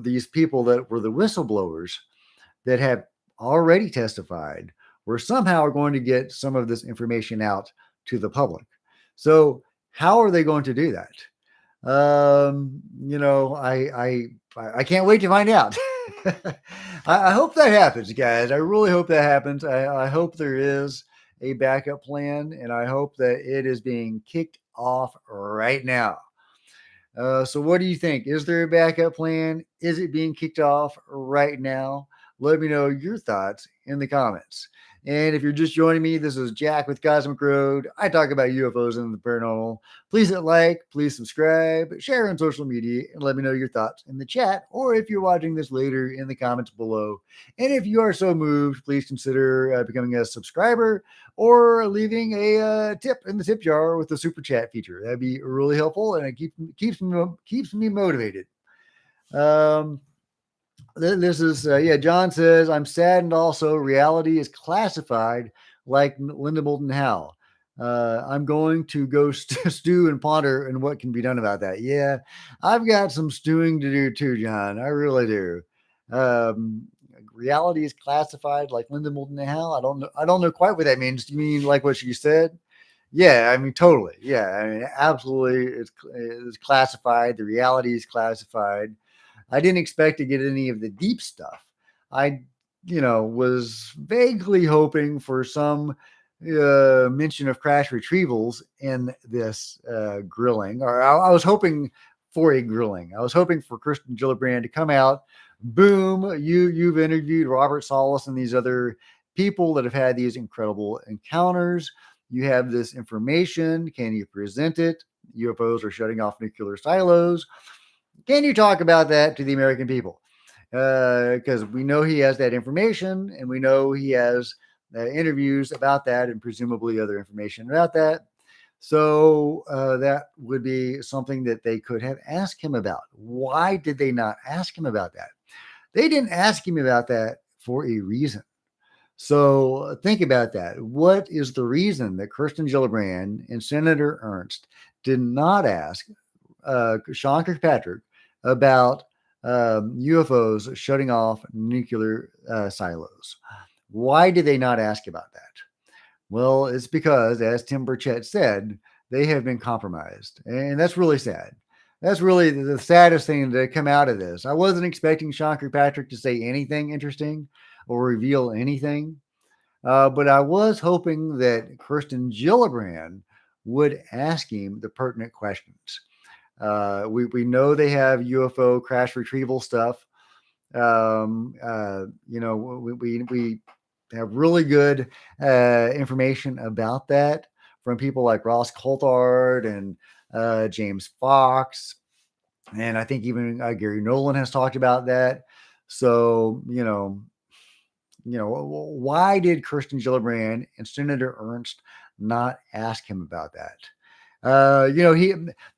these people that were the whistleblowers that have already testified were somehow going to get some of this information out to the public. So how are they going to do that? I can't wait to find out. I hope that happens, guys. I really hope that happens. I hope there is a backup plan, and I hope that it is being kicked off right now. So what do you think? Is there a backup plan? Is it being kicked off right now? Let me know your thoughts in the comments. And if you're just joining me, this is Jack with Cosmic Road. I talk about UFOs and the paranormal. Please hit like, please subscribe, share on social media, and let me know your thoughts in the chat, or if you're watching this later, in the comments below. And if you are so moved, please consider becoming a subscriber or leaving a tip in the tip jar with the super chat feature. That'd be really helpful, and it keeps me motivated. This is John says, I'm saddened also. Reality is classified like Linda Moulton Howe. I'm going to go stew and ponder and what can be done about that. Yeah, I've got some stewing to do too, John. I really do. Reality is classified like Linda Moulton Howe. I don't know quite what that means. Do you mean like what she said? Yeah, I mean, totally. Yeah, I mean, absolutely. It's classified. The reality is classified. I didn't expect to get any of the deep stuff. I, was vaguely hoping for some mention of crash retrievals in this grilling, or I was hoping for a grilling. I was hoping for Kirsten Gillibrand to come out. Boom! You've interviewed Robert Salas and these other people that have had these incredible encounters. You have this information. Can you present it? UFOs are shutting off nuclear silos. Can you talk about that to the American people? Because we know he has that information, and we know he has interviews about that, and presumably other information about that. So that would be something that they could have asked him about. Why did they not ask him about that? They didn't ask him about that for a reason. So think about that. What is the reason that Kirsten Gillibrand and Senator Ernst did not ask Sean Kirkpatrick about UFOs shutting off nuclear silos? Why did they not ask about that? Well, it's because, as Tim Burchett said, they have been compromised. And that's really sad. That's really the saddest thing to come out of this. I wasn't expecting Sean Kirkpatrick to say anything interesting or reveal anything. But I was hoping that Kirsten Gillibrand would ask him the pertinent questions. We know they have UFO crash retrieval stuff. We have really good information about that from people like Ross Coulthard and James Fox. And I think even Gary Nolan has talked about that. So, why did Kirsten Gillibrand and Senator Ernst not ask him about that?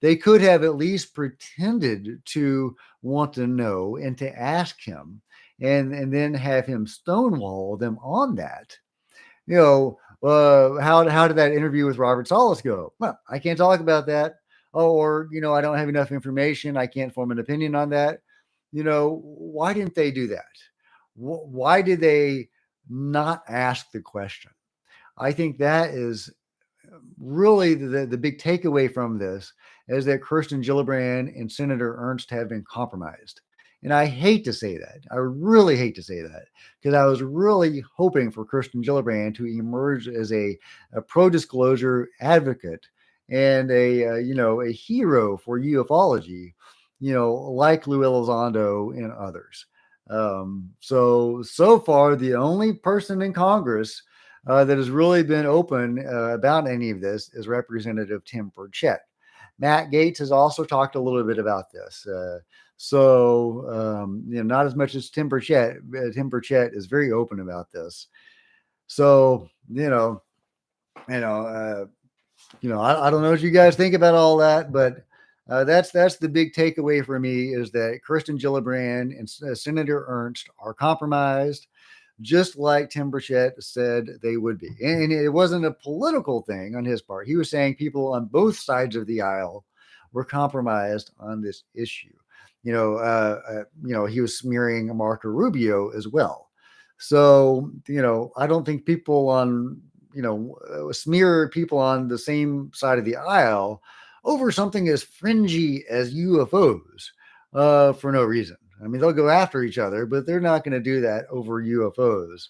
They could have at least pretended to want to know and to ask him, and then have him stonewall them on that. How did that interview with Robert Salas go? Well, I can't talk about that. Oh, or I don't have enough information. I can't form an opinion on that. Why didn't they do that? Why did they not ask the question? I think that is really the big takeaway from this, is that Kirsten Gillibrand and Senator Ernst have been compromised. And I hate to say that. I really hate to say that, because I was really hoping for Kirsten Gillibrand to emerge as a pro-disclosure advocate and a hero for ufology, like Lou Elizondo and others. So far, the only person in Congress that has really been open about any of this is Representative Tim Burchett. Matt Gaetz has also talked a little bit about this. Not as much as Tim Burchett. Tim Burchett is very open about this. So, I don't know what you guys think about all that, but that's the big takeaway for me is that Kirsten Gillibrand and Senator Ernst are compromised, just like Tim Burchett said they would be. And it wasn't a political thing on his part. He was saying people on both sides of the aisle were compromised on this issue. He was smearing Marco Rubio as well. So, I don't think people on, smear people on the same side of the aisle over something as fringy as UFOs for no reason. I mean, they'll go after each other, but they're not going to do that over UFOs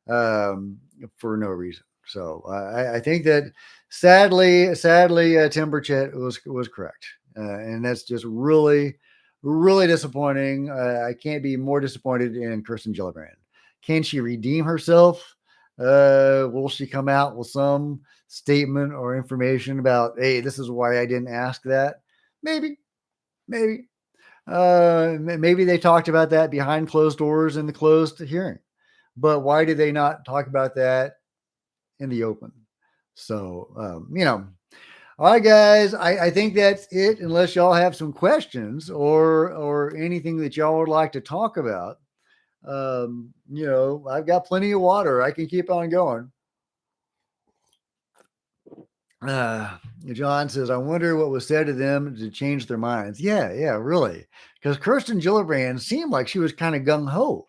for no reason. So I think that sadly, Tim Burchett was correct, and that's just really, really disappointing. I can't be more disappointed in Kirsten Gillibrand. Can she redeem herself? Will she come out with some statement or information about, hey, this is why I didn't ask that? Maybe. Maybe they talked about that behind closed doors in the closed hearing, but why did they not talk about that in the open? So, all right, guys, I think that's it. Unless y'all have some questions or anything that y'all would like to talk about. I've got plenty of water. I can keep on going. John says, I wonder what was said to them to change their minds. Yeah, really. Because Kirsten Gillibrand seemed like she was kind of gung ho.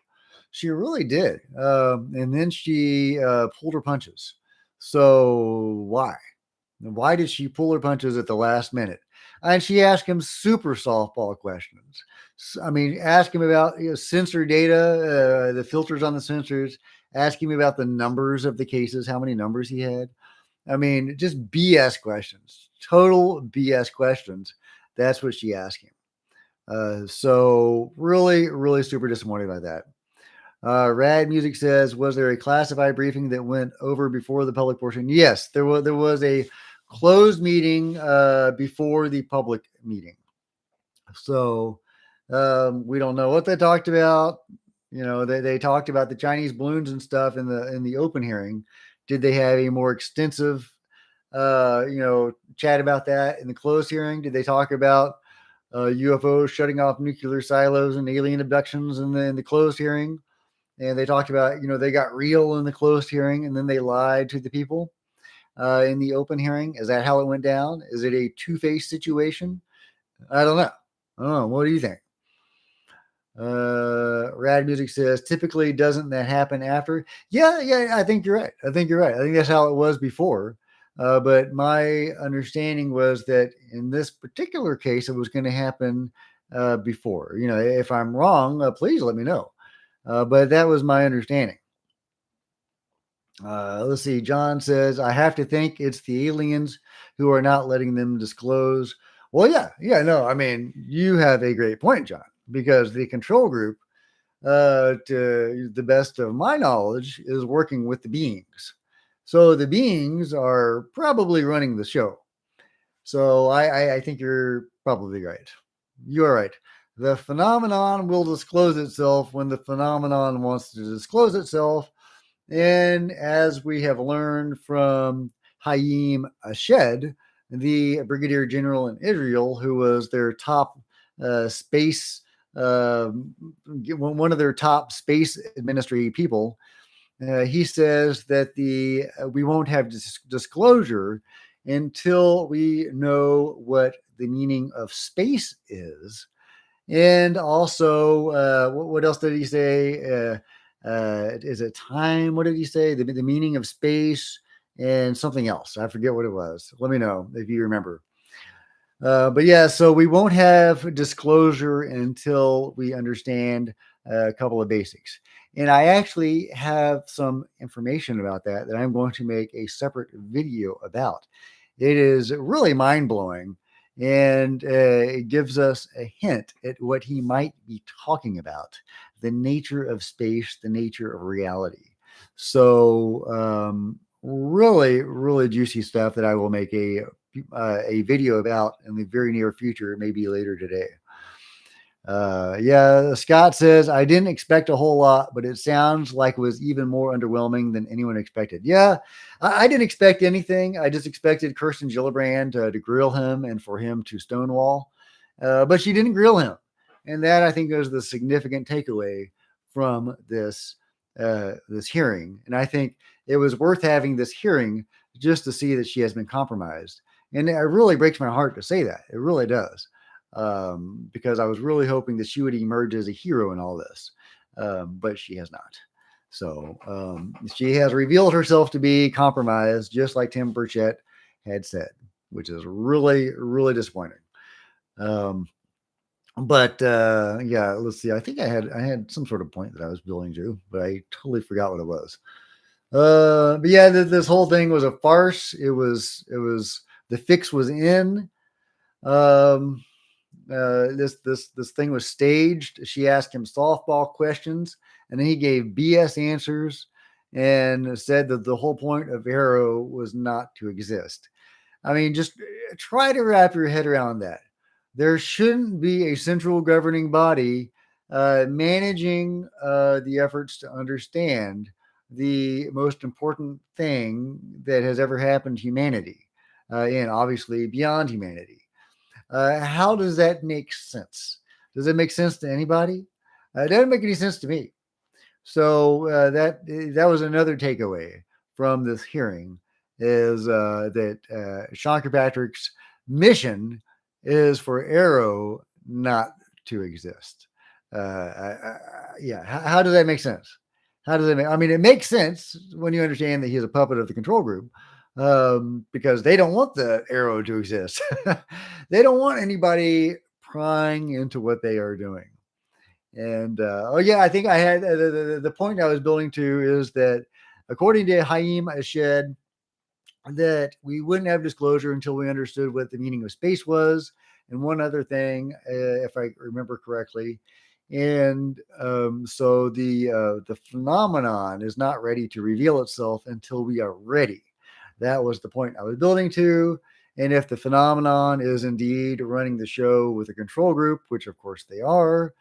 She really did. And then she pulled her punches. So why? Why did she pull her punches at the last minute? And she asked him super softball questions. I mean, ask him about sensor data, the filters on the sensors. Ask him about the numbers of the cases, how many numbers he had. I mean, just BS questions, total BS questions. That's what she asked him. So really, really super disappointed by that. Rad Music says, was there a classified briefing that went over before the public portion? Yes, there was a closed meeting before the public meeting. So we don't know what they talked about. They talked about the Chinese balloons and stuff in the open hearing. Did they have a more extensive, chat about that in the closed hearing? Did they talk about UFOs shutting off nuclear silos and alien abductions in the closed hearing? And they talked about, they got real in the closed hearing and then they lied to the people in the open hearing. Is that how it went down? Is it a two-faced situation? I don't know. What do you think? Rad Music says, typically doesn't that happen after? Yeah, I think you're right. I think that's how it was before. But my understanding was that in this particular case, it was going to happen before. If I'm wrong, please let me know. But that was my understanding. Let's see. John says, I have to think it's the aliens who are not letting them disclose. Well, yeah, no, I mean, you have a great point, John, because the control group, to the best of my knowledge, is working with the beings. So the beings are probably running the show. So I think you're probably right. You are right. The phenomenon will disclose itself when the phenomenon wants to disclose itself. And as we have learned from Haim Ashed, the brigadier general in Israel, who was their top space, one of their top space administrative people, he says that we won't have disclosure until we know what the meaning of space is. And also, what else did he say? Is it time? What did he say? The meaning of space and something else. I forget what it was. Let me know if you remember. But yeah, so we won't have disclosure until we understand a couple of basics. And I actually have some information about that I'm going to make a separate video about. It is really mind-blowing, and it gives us a hint at what he might be talking about, the nature of space, the nature of reality. So really, really juicy stuff that I will make a a video about in the very near future, maybe later today. Yeah, Scott says, I didn't expect a whole lot, but it sounds like it was even more underwhelming than anyone expected. Yeah, I didn't expect anything. I just expected Kirsten Gillibrand to grill him and for him to stonewall. But she didn't grill him. And that, I think, is the significant takeaway from this hearing. And I think it was worth having this hearing just to see that she has been compromised. And it really breaks my heart to say that. It really does. Because I was really hoping that she would emerge as a hero in all this, but she has not. So she has revealed herself to be compromised, just like Tim Burchett had said, which is really, really disappointing. But yeah, let's see. I think I had some sort of point that I was building to, but I totally forgot what it was. But yeah, this whole thing was a farce. It was the fix was in. This thing was staged. She asked him softball questions, and then he gave BS answers and said that the whole point of AARO was not to exist. I mean, just try to wrap your head around that. There shouldn't be a central governing body managing the efforts to understand the most important thing that has ever happened to humanity, and obviously beyond humanity. How does that make sense? Does it make sense to anybody? It doesn't make any sense to me. So that was another takeaway from this hearing is that Sean Kirkpatrick's mission is for AARO not to exist. Yeah, how does that make sense? How does it make? I mean, it makes sense when you understand that he's a puppet of the control group, because they don't want the AARO to exist. They don't want anybody prying into what they are doing. And oh yeah, I think I had the point I was building to is that according to Haim Ashed, that we wouldn't have disclosure until we understood what the meaning of space was, and one other thing, if I remember correctly. And so the phenomenon is not ready to reveal itself until we are ready. That was the point I was building to. And if the phenomenon is indeed running the show with a control group, which of course they are,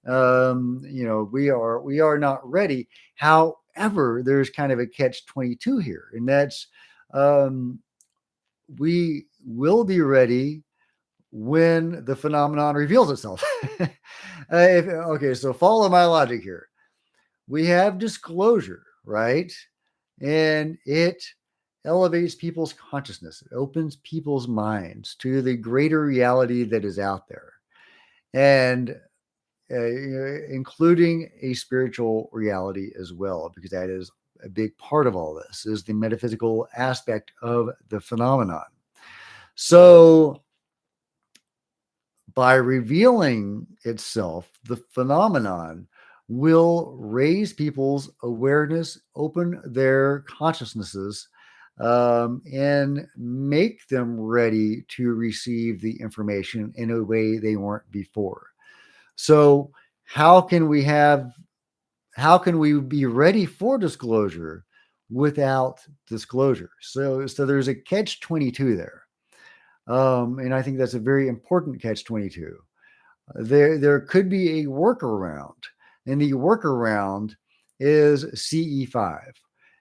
we are not ready. However, there's kind of a catch-22 here, and that's we will be ready when the phenomenon reveals itself. Okay, so follow my logic here. We have disclosure, right? And it elevates people's consciousness. It opens people's minds to the greater reality that is out there, and including a spiritual reality as well, because that is a big part of all this, is the metaphysical aspect of the phenomenon. So by revealing itself, the phenomenon will raise people's awareness, open their consciousnesses, and make them ready to receive the information in a way they weren't before. So how can we be ready for disclosure without disclosure? So there's a catch-22 there. And I think that's a very important catch-22. There could be a workaround, and the workaround is CE5,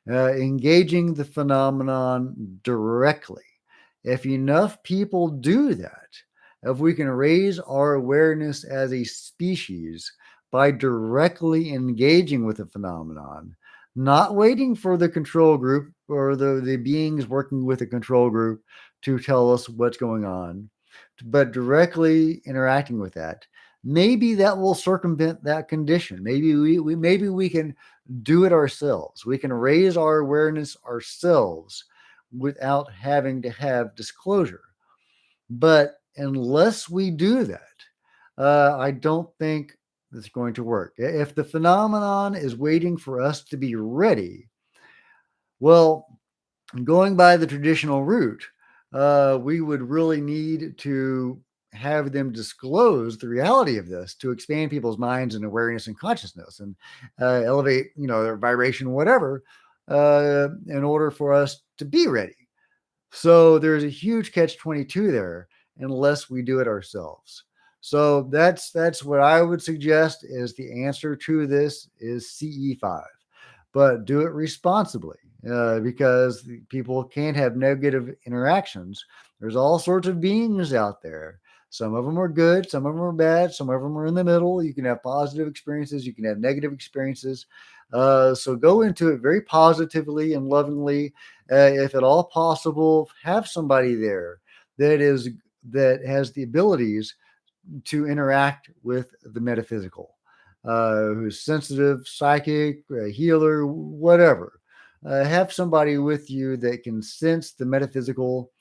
engaging the phenomenon directly. If enough people do that, if we can raise our awareness as a species by directly engaging with the phenomenon, not waiting for the control group or the beings working with the control group to tell us what's going on, but directly interacting with that, maybe that will circumvent that condition. Maybe we can do it ourselves. We can raise our awareness ourselves without having to have disclosure. But unless we do that, I don't think it's going to work. If the phenomenon is waiting for us to be ready, well, going by the traditional route, we would really need to have them disclose the reality of this to expand people's minds and awareness and consciousness, and elevate, their vibration, whatever, in order for us to be ready. So there's a huge catch-22 there unless we do it ourselves. So that's what I would suggest is the answer to this is CE5, but do it responsibly because people can't have negative interactions. There's all sorts of beings out there. Some of them are good, some of them are bad, some of them are in the middle. You can have positive experiences, you can have negative experiences. So go into it very positively and lovingly. If at all possible, have somebody there that is that has the abilities to interact with the metaphysical, who's sensitive, psychic, a healer, whatever. Have somebody with you that can sense the metaphysical,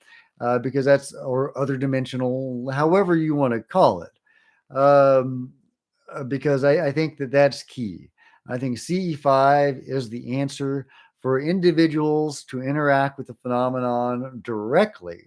because that's or other dimensional, however you want to call it. Because I think that that's key. I think CE5 is the answer for individuals to interact with the phenomenon directly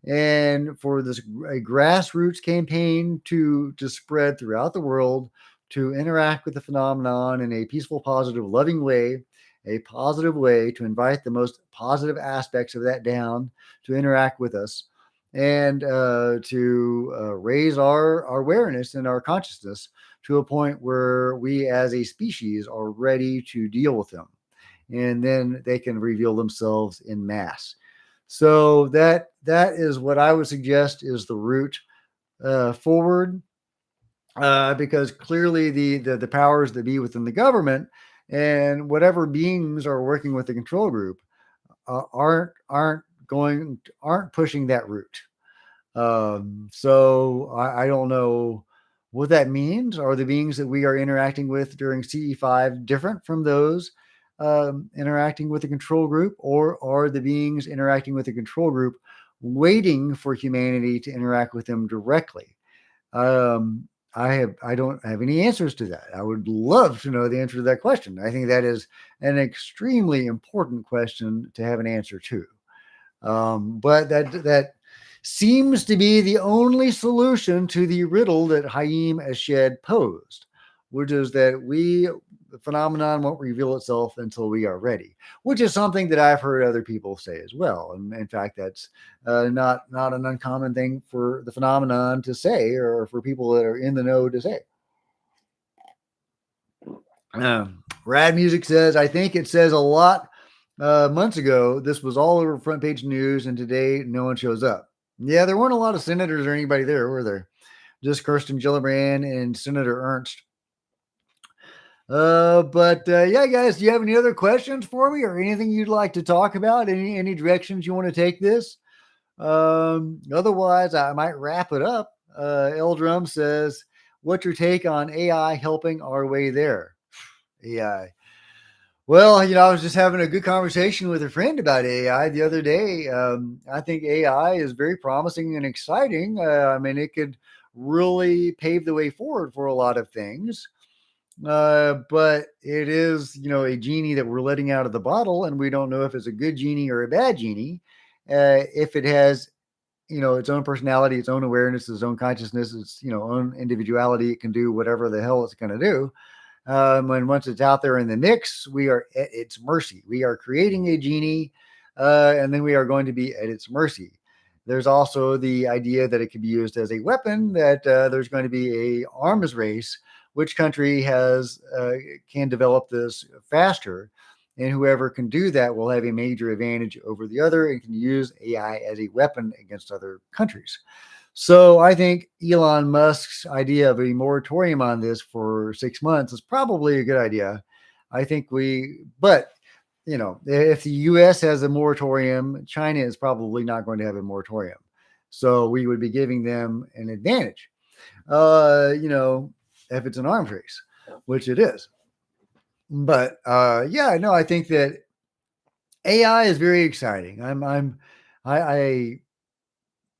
and for this a grassroots campaign to spread throughout the world to interact with the phenomenon in a peaceful, positive, loving way, a positive way to invite the most positive aspects of that down to interact with us and to raise our awareness and our consciousness to a point where we as a species are ready to deal with them and then they can reveal themselves in mass. So that is what I would suggest is the route forward, because clearly the powers that be within the government and whatever beings are working with the control group aren't pushing that route. So I don't know what that means. Are the beings that we are interacting with during CE5 different from those interacting with the control group, or are the beings interacting with the control group waiting for humanity to interact with them directly? I don't have any answers to that. I would love to know the answer to that question. I think that is an extremely important question to have an answer to. But that seems to be the only solution to the riddle that Haim Eshed posed, which is that the phenomenon won't reveal itself until we are ready, which is something that I've heard other people say as well. And in fact, that's not an uncommon thing for the phenomenon to say, or for people that are in the know to say. Rad Music says, I think it says a lot. Months ago, this was all over front page news, and today no one shows up. Yeah, there weren't a lot of senators or anybody there, were there? Just Kirsten Gillibrand and Senator Ernst. But yeah, guys, do you have any other questions for me or anything you'd like to talk about? Any directions you want to take this? Otherwise, I might wrap it up. Eldrum says, what's your take on AI helping our way there? AI. Well, I was just having a good conversation with a friend about AI the other day. I think AI is very promising and exciting. I mean, it could really pave the way forward for a lot of things. But it is, a genie that we're letting out of the bottle, and we don't know if it's a good genie or a bad genie. If it has, its own personality, its own awareness, its own consciousness, its, own individuality, it can do whatever the hell it's going to do. And once it's out there in the mix, we are at its mercy. We are creating a genie, and then we are going to be at its mercy. There's also the idea that it can be used as a weapon, that there's going to be a arms race. Which country can develop this faster, and whoever can do that will have a major advantage over the other and can use AI as a weapon against other countries. So I think Elon Musk's idea of a moratorium on this for 6 months is probably a good idea. I think but if the US has a moratorium, China is probably not going to have a moratorium. So we would be giving them an advantage, if it's an arms race, which it is. But yeah, no, I think that AI is very exciting.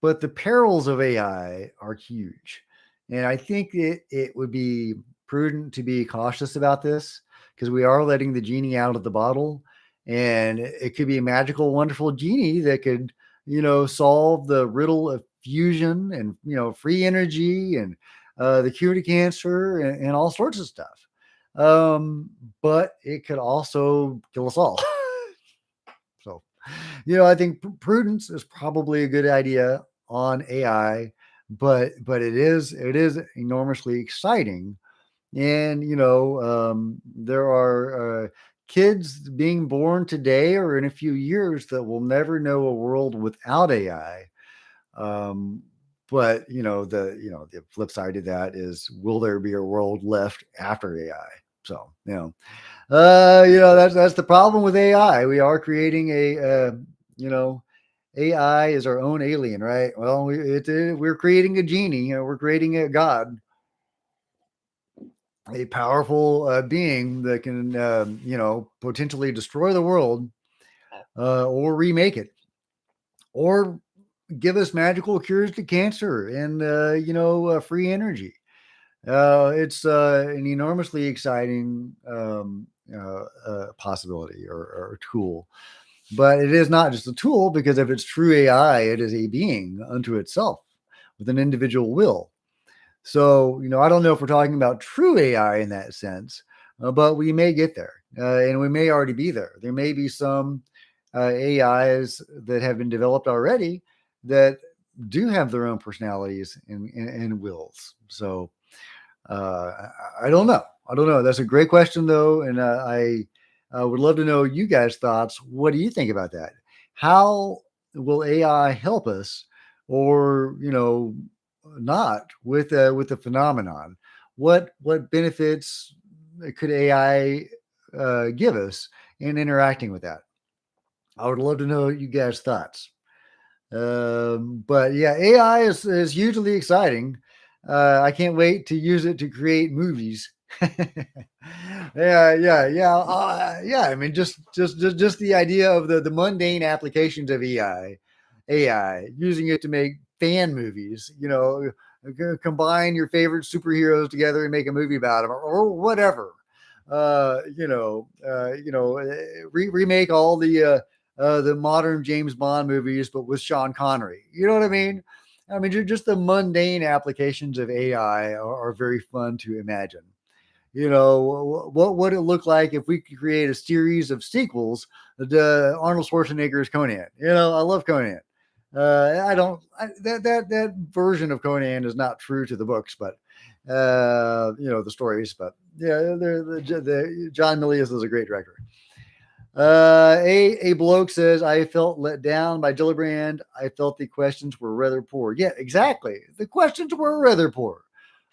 But the perils of AI are huge. And I think it would be prudent to be cautious about this because we are letting the genie out of the bottle. And it could be a magical, wonderful genie that could, solve the riddle of fusion and, free energy and the cure to cancer and all sorts of stuff. But it could also kill us all. So I think prudence is probably a good idea on AI, but it is enormously exciting. And there are kids being born today or in a few years that will never know a world without AI. Um, but the flip side of that is, will there be a world left after AI? So that's the problem with AI. We are creating you know AI is our own alien, right? Well, we're creating a genie. We're creating a god, a powerful being that can potentially destroy the world, or remake it, or give us magical cures to cancer and free energy. It's an enormously exciting possibility, or tool. But it is not just a tool, because if it's true AI, it is a being unto itself with an individual will. So, I don't know if we're talking about true AI in that sense, but we may get there, and we may already be there. There may be some AIs that have been developed already that do have their own personalities and wills. So, I don't know. I don't know. That's a great question, though, and I would love to know you guys' thoughts. What do you think about that? How will AI help us, or not with the phenomenon? What benefits could AI give us in interacting with that? I would love to know you guys' thoughts. But yeah, AI is hugely exciting. I can't wait to use it to create movies. Yeah. I mean, just the idea of the mundane applications of AI, using it to make fan movies. Combine your favorite superheroes together and make a movie about them, or whatever. Remake all the modern James Bond movies, but with Sean Connery. You know what I mean? I mean, just the mundane applications of AI are very fun to imagine. What would it look like if we could create a series of sequels to Arnold Schwarzenegger's Conan? I love Conan. I don't that version of Conan is not true to the books, but the stories. But yeah, the John Milius is a great director. A bloke says, I felt let down by Gillibrand. I felt the questions were rather poor. Yeah, exactly. The questions were rather poor.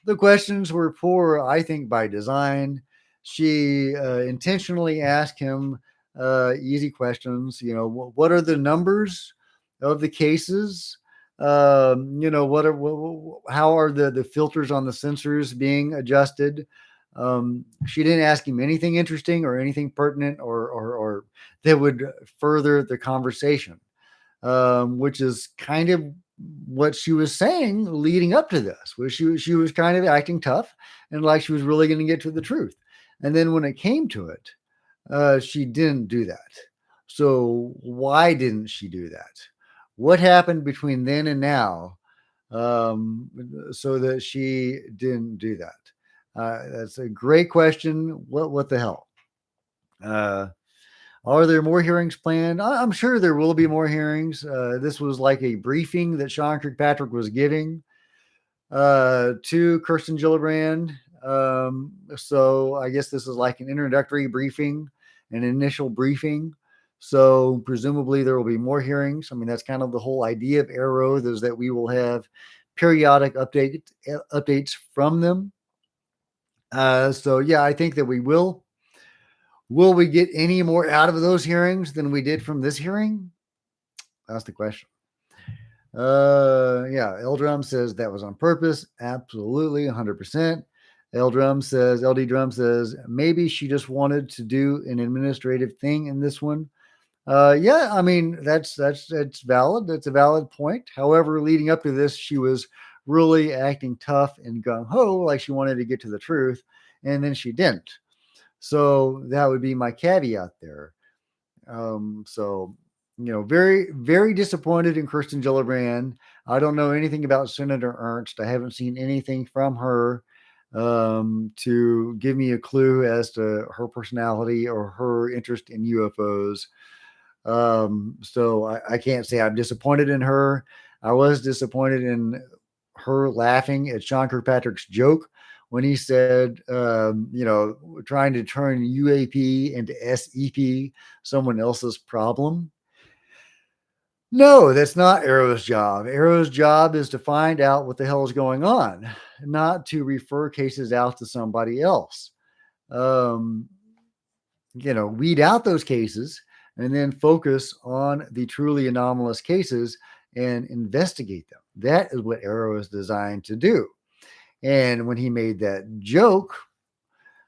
The questions were poor, I think, by design. She intentionally asked him easy questions. What are the numbers of the cases? How are the filters on the sensors being adjusted? She didn't ask him anything interesting or anything pertinent, or that would further the conversation, which is kind of what she was saying leading up to this, where she was kind of acting tough and like she was really going to get to the truth. And then when it came to it, she didn't do that. So why didn't she do that? What happened between then and now, so that she didn't do that? That's a great question. What the hell? Uh, are there more hearings planned? I'm sure there will be more hearings. This was like a briefing that Sean Kirkpatrick was giving to Kirsten Gillibrand. So I guess this is like an introductory briefing, an initial briefing. So presumably there will be more hearings. I mean, that's kind of the whole idea of AARO, is that we will have periodic updates from them. So yeah, I think that we will. Will we get any more out of those hearings than we did from this hearing? That's the question. Yeah, Eldrum says that was on purpose. Absolutely, 100%. LD Drum says maybe she just wanted to do an administrative thing in this one. Yeah, I mean that's valid. That's a valid point. However, leading up to this, she was really acting tough and gung ho, like she wanted to get to the truth, and then she didn't. So that would be my caveat there. So, very, very disappointed in Kirsten Gillibrand. I don't know anything about Senator Ernst. I haven't seen anything from her to give me a clue as to her personality or her interest in UFOs. So I can't say I'm disappointed in her. I was disappointed in her laughing at Sean Kirkpatrick's joke when he said, trying to turn UAP into SEP, someone else's problem. No, that's not AARO's job. AARO's job is to find out what the hell is going on, not to refer cases out to somebody else. Um, Weed out those cases and then focus on the truly anomalous cases and investigate them. That is what AARO is designed to do. And when he made that joke,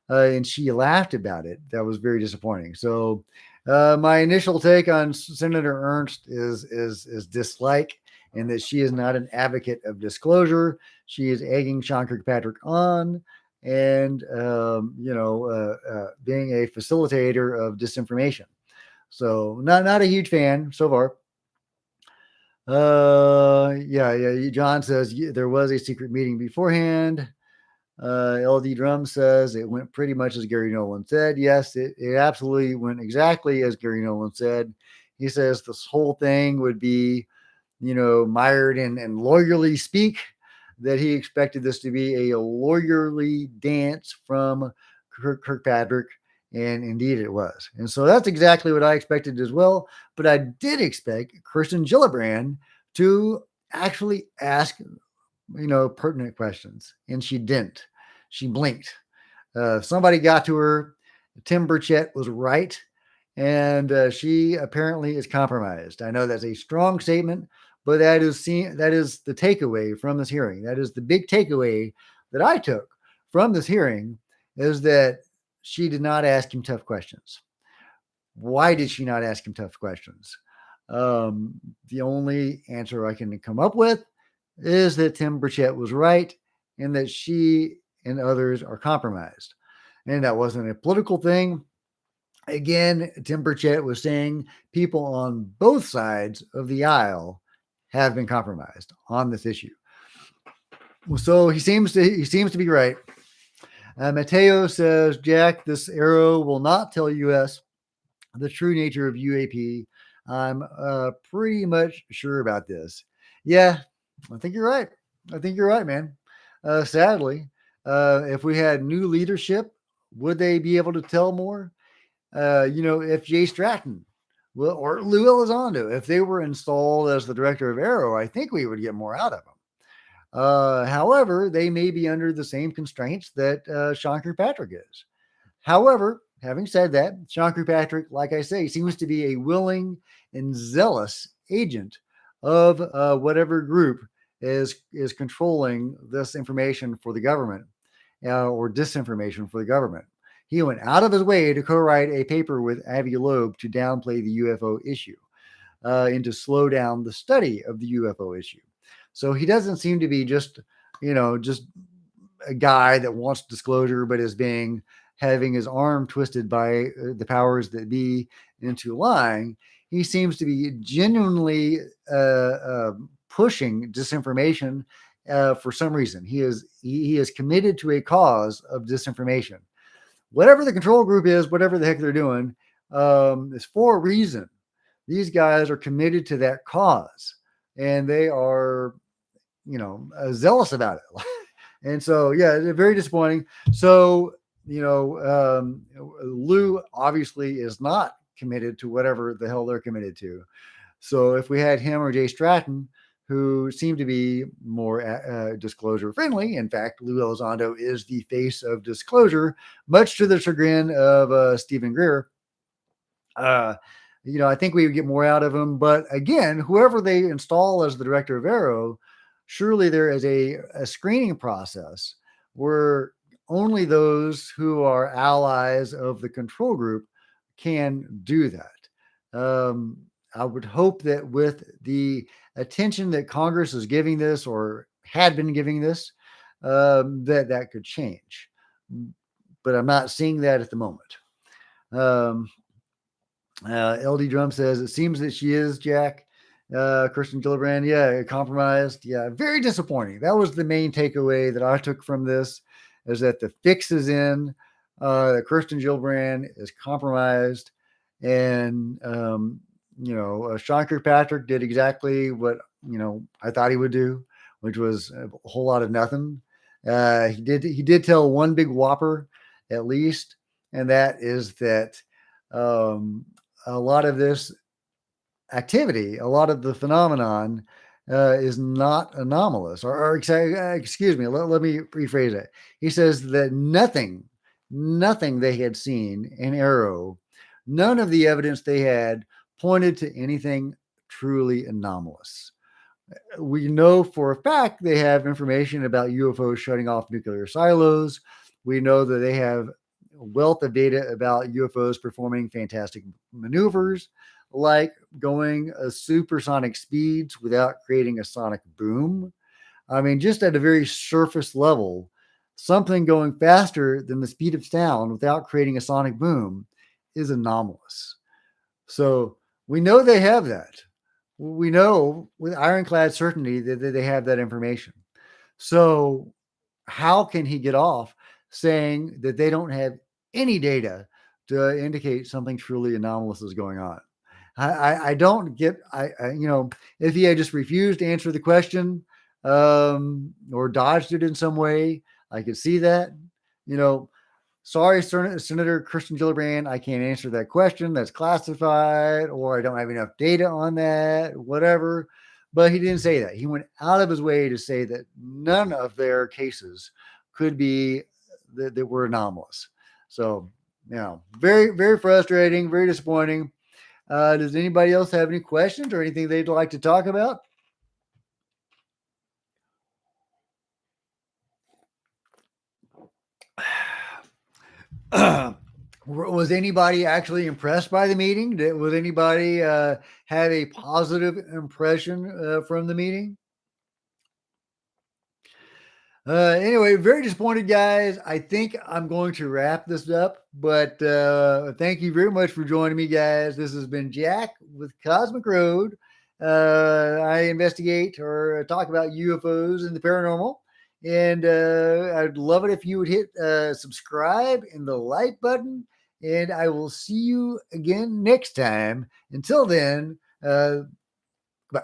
and she laughed about it, that was very disappointing. So, my initial take on Senator Ernst is dislike, and that she is not an advocate of disclosure. She is egging Sean Kirkpatrick on, and being a facilitator of disinformation. So, not a huge fan so far. Yeah. John says there was a secret meeting beforehand. LD Drum says it went pretty much as Gary Nolan said. Yes, it absolutely went exactly as Gary Nolan said. He says this whole thing would be, mired in lawyerly speak, that he expected this to be a lawyerly dance from Kirkpatrick. And indeed it was. And so that's exactly what I expected as well. But I did expect Kirsten Gillibrand to actually ask pertinent questions. And she didn't. She blinked. Somebody got to her. Tim Burchett was right. And she apparently is compromised. I know that's a strong statement, but that is the takeaway from this hearing. That is the big takeaway that I took from this hearing, is that she did not ask him tough questions. Why did she not ask him tough questions? The only answer I can come up with is that Tim Burchett was right and that she and others are compromised. And that wasn't a political thing. Again, Tim Burchett was saying people on both sides of the aisle have been compromised on this issue. So he seems to be right. Mateo says, Jack, this AARO will not tell US the true nature of UAP. I'm pretty much sure about this. Yeah, I think you're right. I think you're right, man. Sadly, if we had new leadership, would they be able to tell more? If Jay Stratton or Lou Elizondo, if they were installed as the director of AARO, I think we would get more out of them. However, they may be under the same constraints that Sean Kirkpatrick is. However, having said that, Sean Kirkpatrick, like I say, seems to be a willing and zealous agent of whatever group is controlling this information for the government, or disinformation for the government. He went out of his way to co-write a paper with Avi Loeb to downplay the UFO issue, and to slow down the study of the UFO issue. So he doesn't seem to be just a guy that wants disclosure, but is having his arm twisted by the powers that be into lying. He seems to be genuinely pushing disinformation for some reason. He is committed to a cause of disinformation. Whatever the control group is, whatever the heck they're doing, is for a reason. These guys are committed to that cause, and they are, zealous about it. And so, yeah, very disappointing. So, Lou obviously is not committed to whatever the hell they're committed to. So if we had him or Jay Stratton, who seem to be more disclosure friendly. In fact, Lou Elizondo is the face of disclosure, much to the chagrin of Stephen Greer. I think we would get more out of him. But again, whoever they install as the director of AARO, surely there is a screening process where only those who are allies of the control group can do that. I would hope that with the attention that Congress is giving this, or had been giving this, that could change. But I'm not seeing that at the moment. LD Drum says, it seems that she is, Jack. Kirsten Gillibrand, yeah, compromised. Yeah, very disappointing. That was the main takeaway that I took from this, is that the fix is in. Kirsten Gillibrand is compromised. And Sean Kirkpatrick did exactly what, I thought he would do, which was a whole lot of nothing. He did tell one big whopper, at least, and that is that um, a lot of this activity, a lot of the phenomenon is not anomalous. Excuse me, let me rephrase it. He says that nothing they had seen in AARO, none of the evidence they had pointed to anything truly anomalous. We know for a fact they have information about UFOs shutting off nuclear silos. We know that they have a wealth of data about UFOs performing fantastic maneuvers, like going supersonic speeds without creating a sonic boom. I mean, just at a very surface level, something going faster than the speed of sound without creating a sonic boom is anomalous. So we know they have that. We know with ironclad certainty that they have that information. So how can he get off saying that they don't have any data to indicate something truly anomalous is going on? I don't get, if he had just refused to answer the question, or dodged it in some way, I could see that. You know, Sorry, Senator Christian Gillibrand, I can't answer that question. That's classified, or I don't have enough data on that, whatever. But he didn't say that. He went out of his way to say that none of their cases could be that were anomalous. So, very, very frustrating, very disappointing. Does anybody else have any questions or anything they'd like to talk about? Was anybody actually impressed by the meeting? Was anybody had a positive impression from the meeting? Anyway, very disappointed, guys. I think I'm going to wrap this up, but thank you very much for joining me, guys. This has been Jack with Cosmic Road. I investigate or talk about UFOs and the paranormal. And I'd love it if you would hit subscribe and the like button. And I will see you again next time. Until then, bye.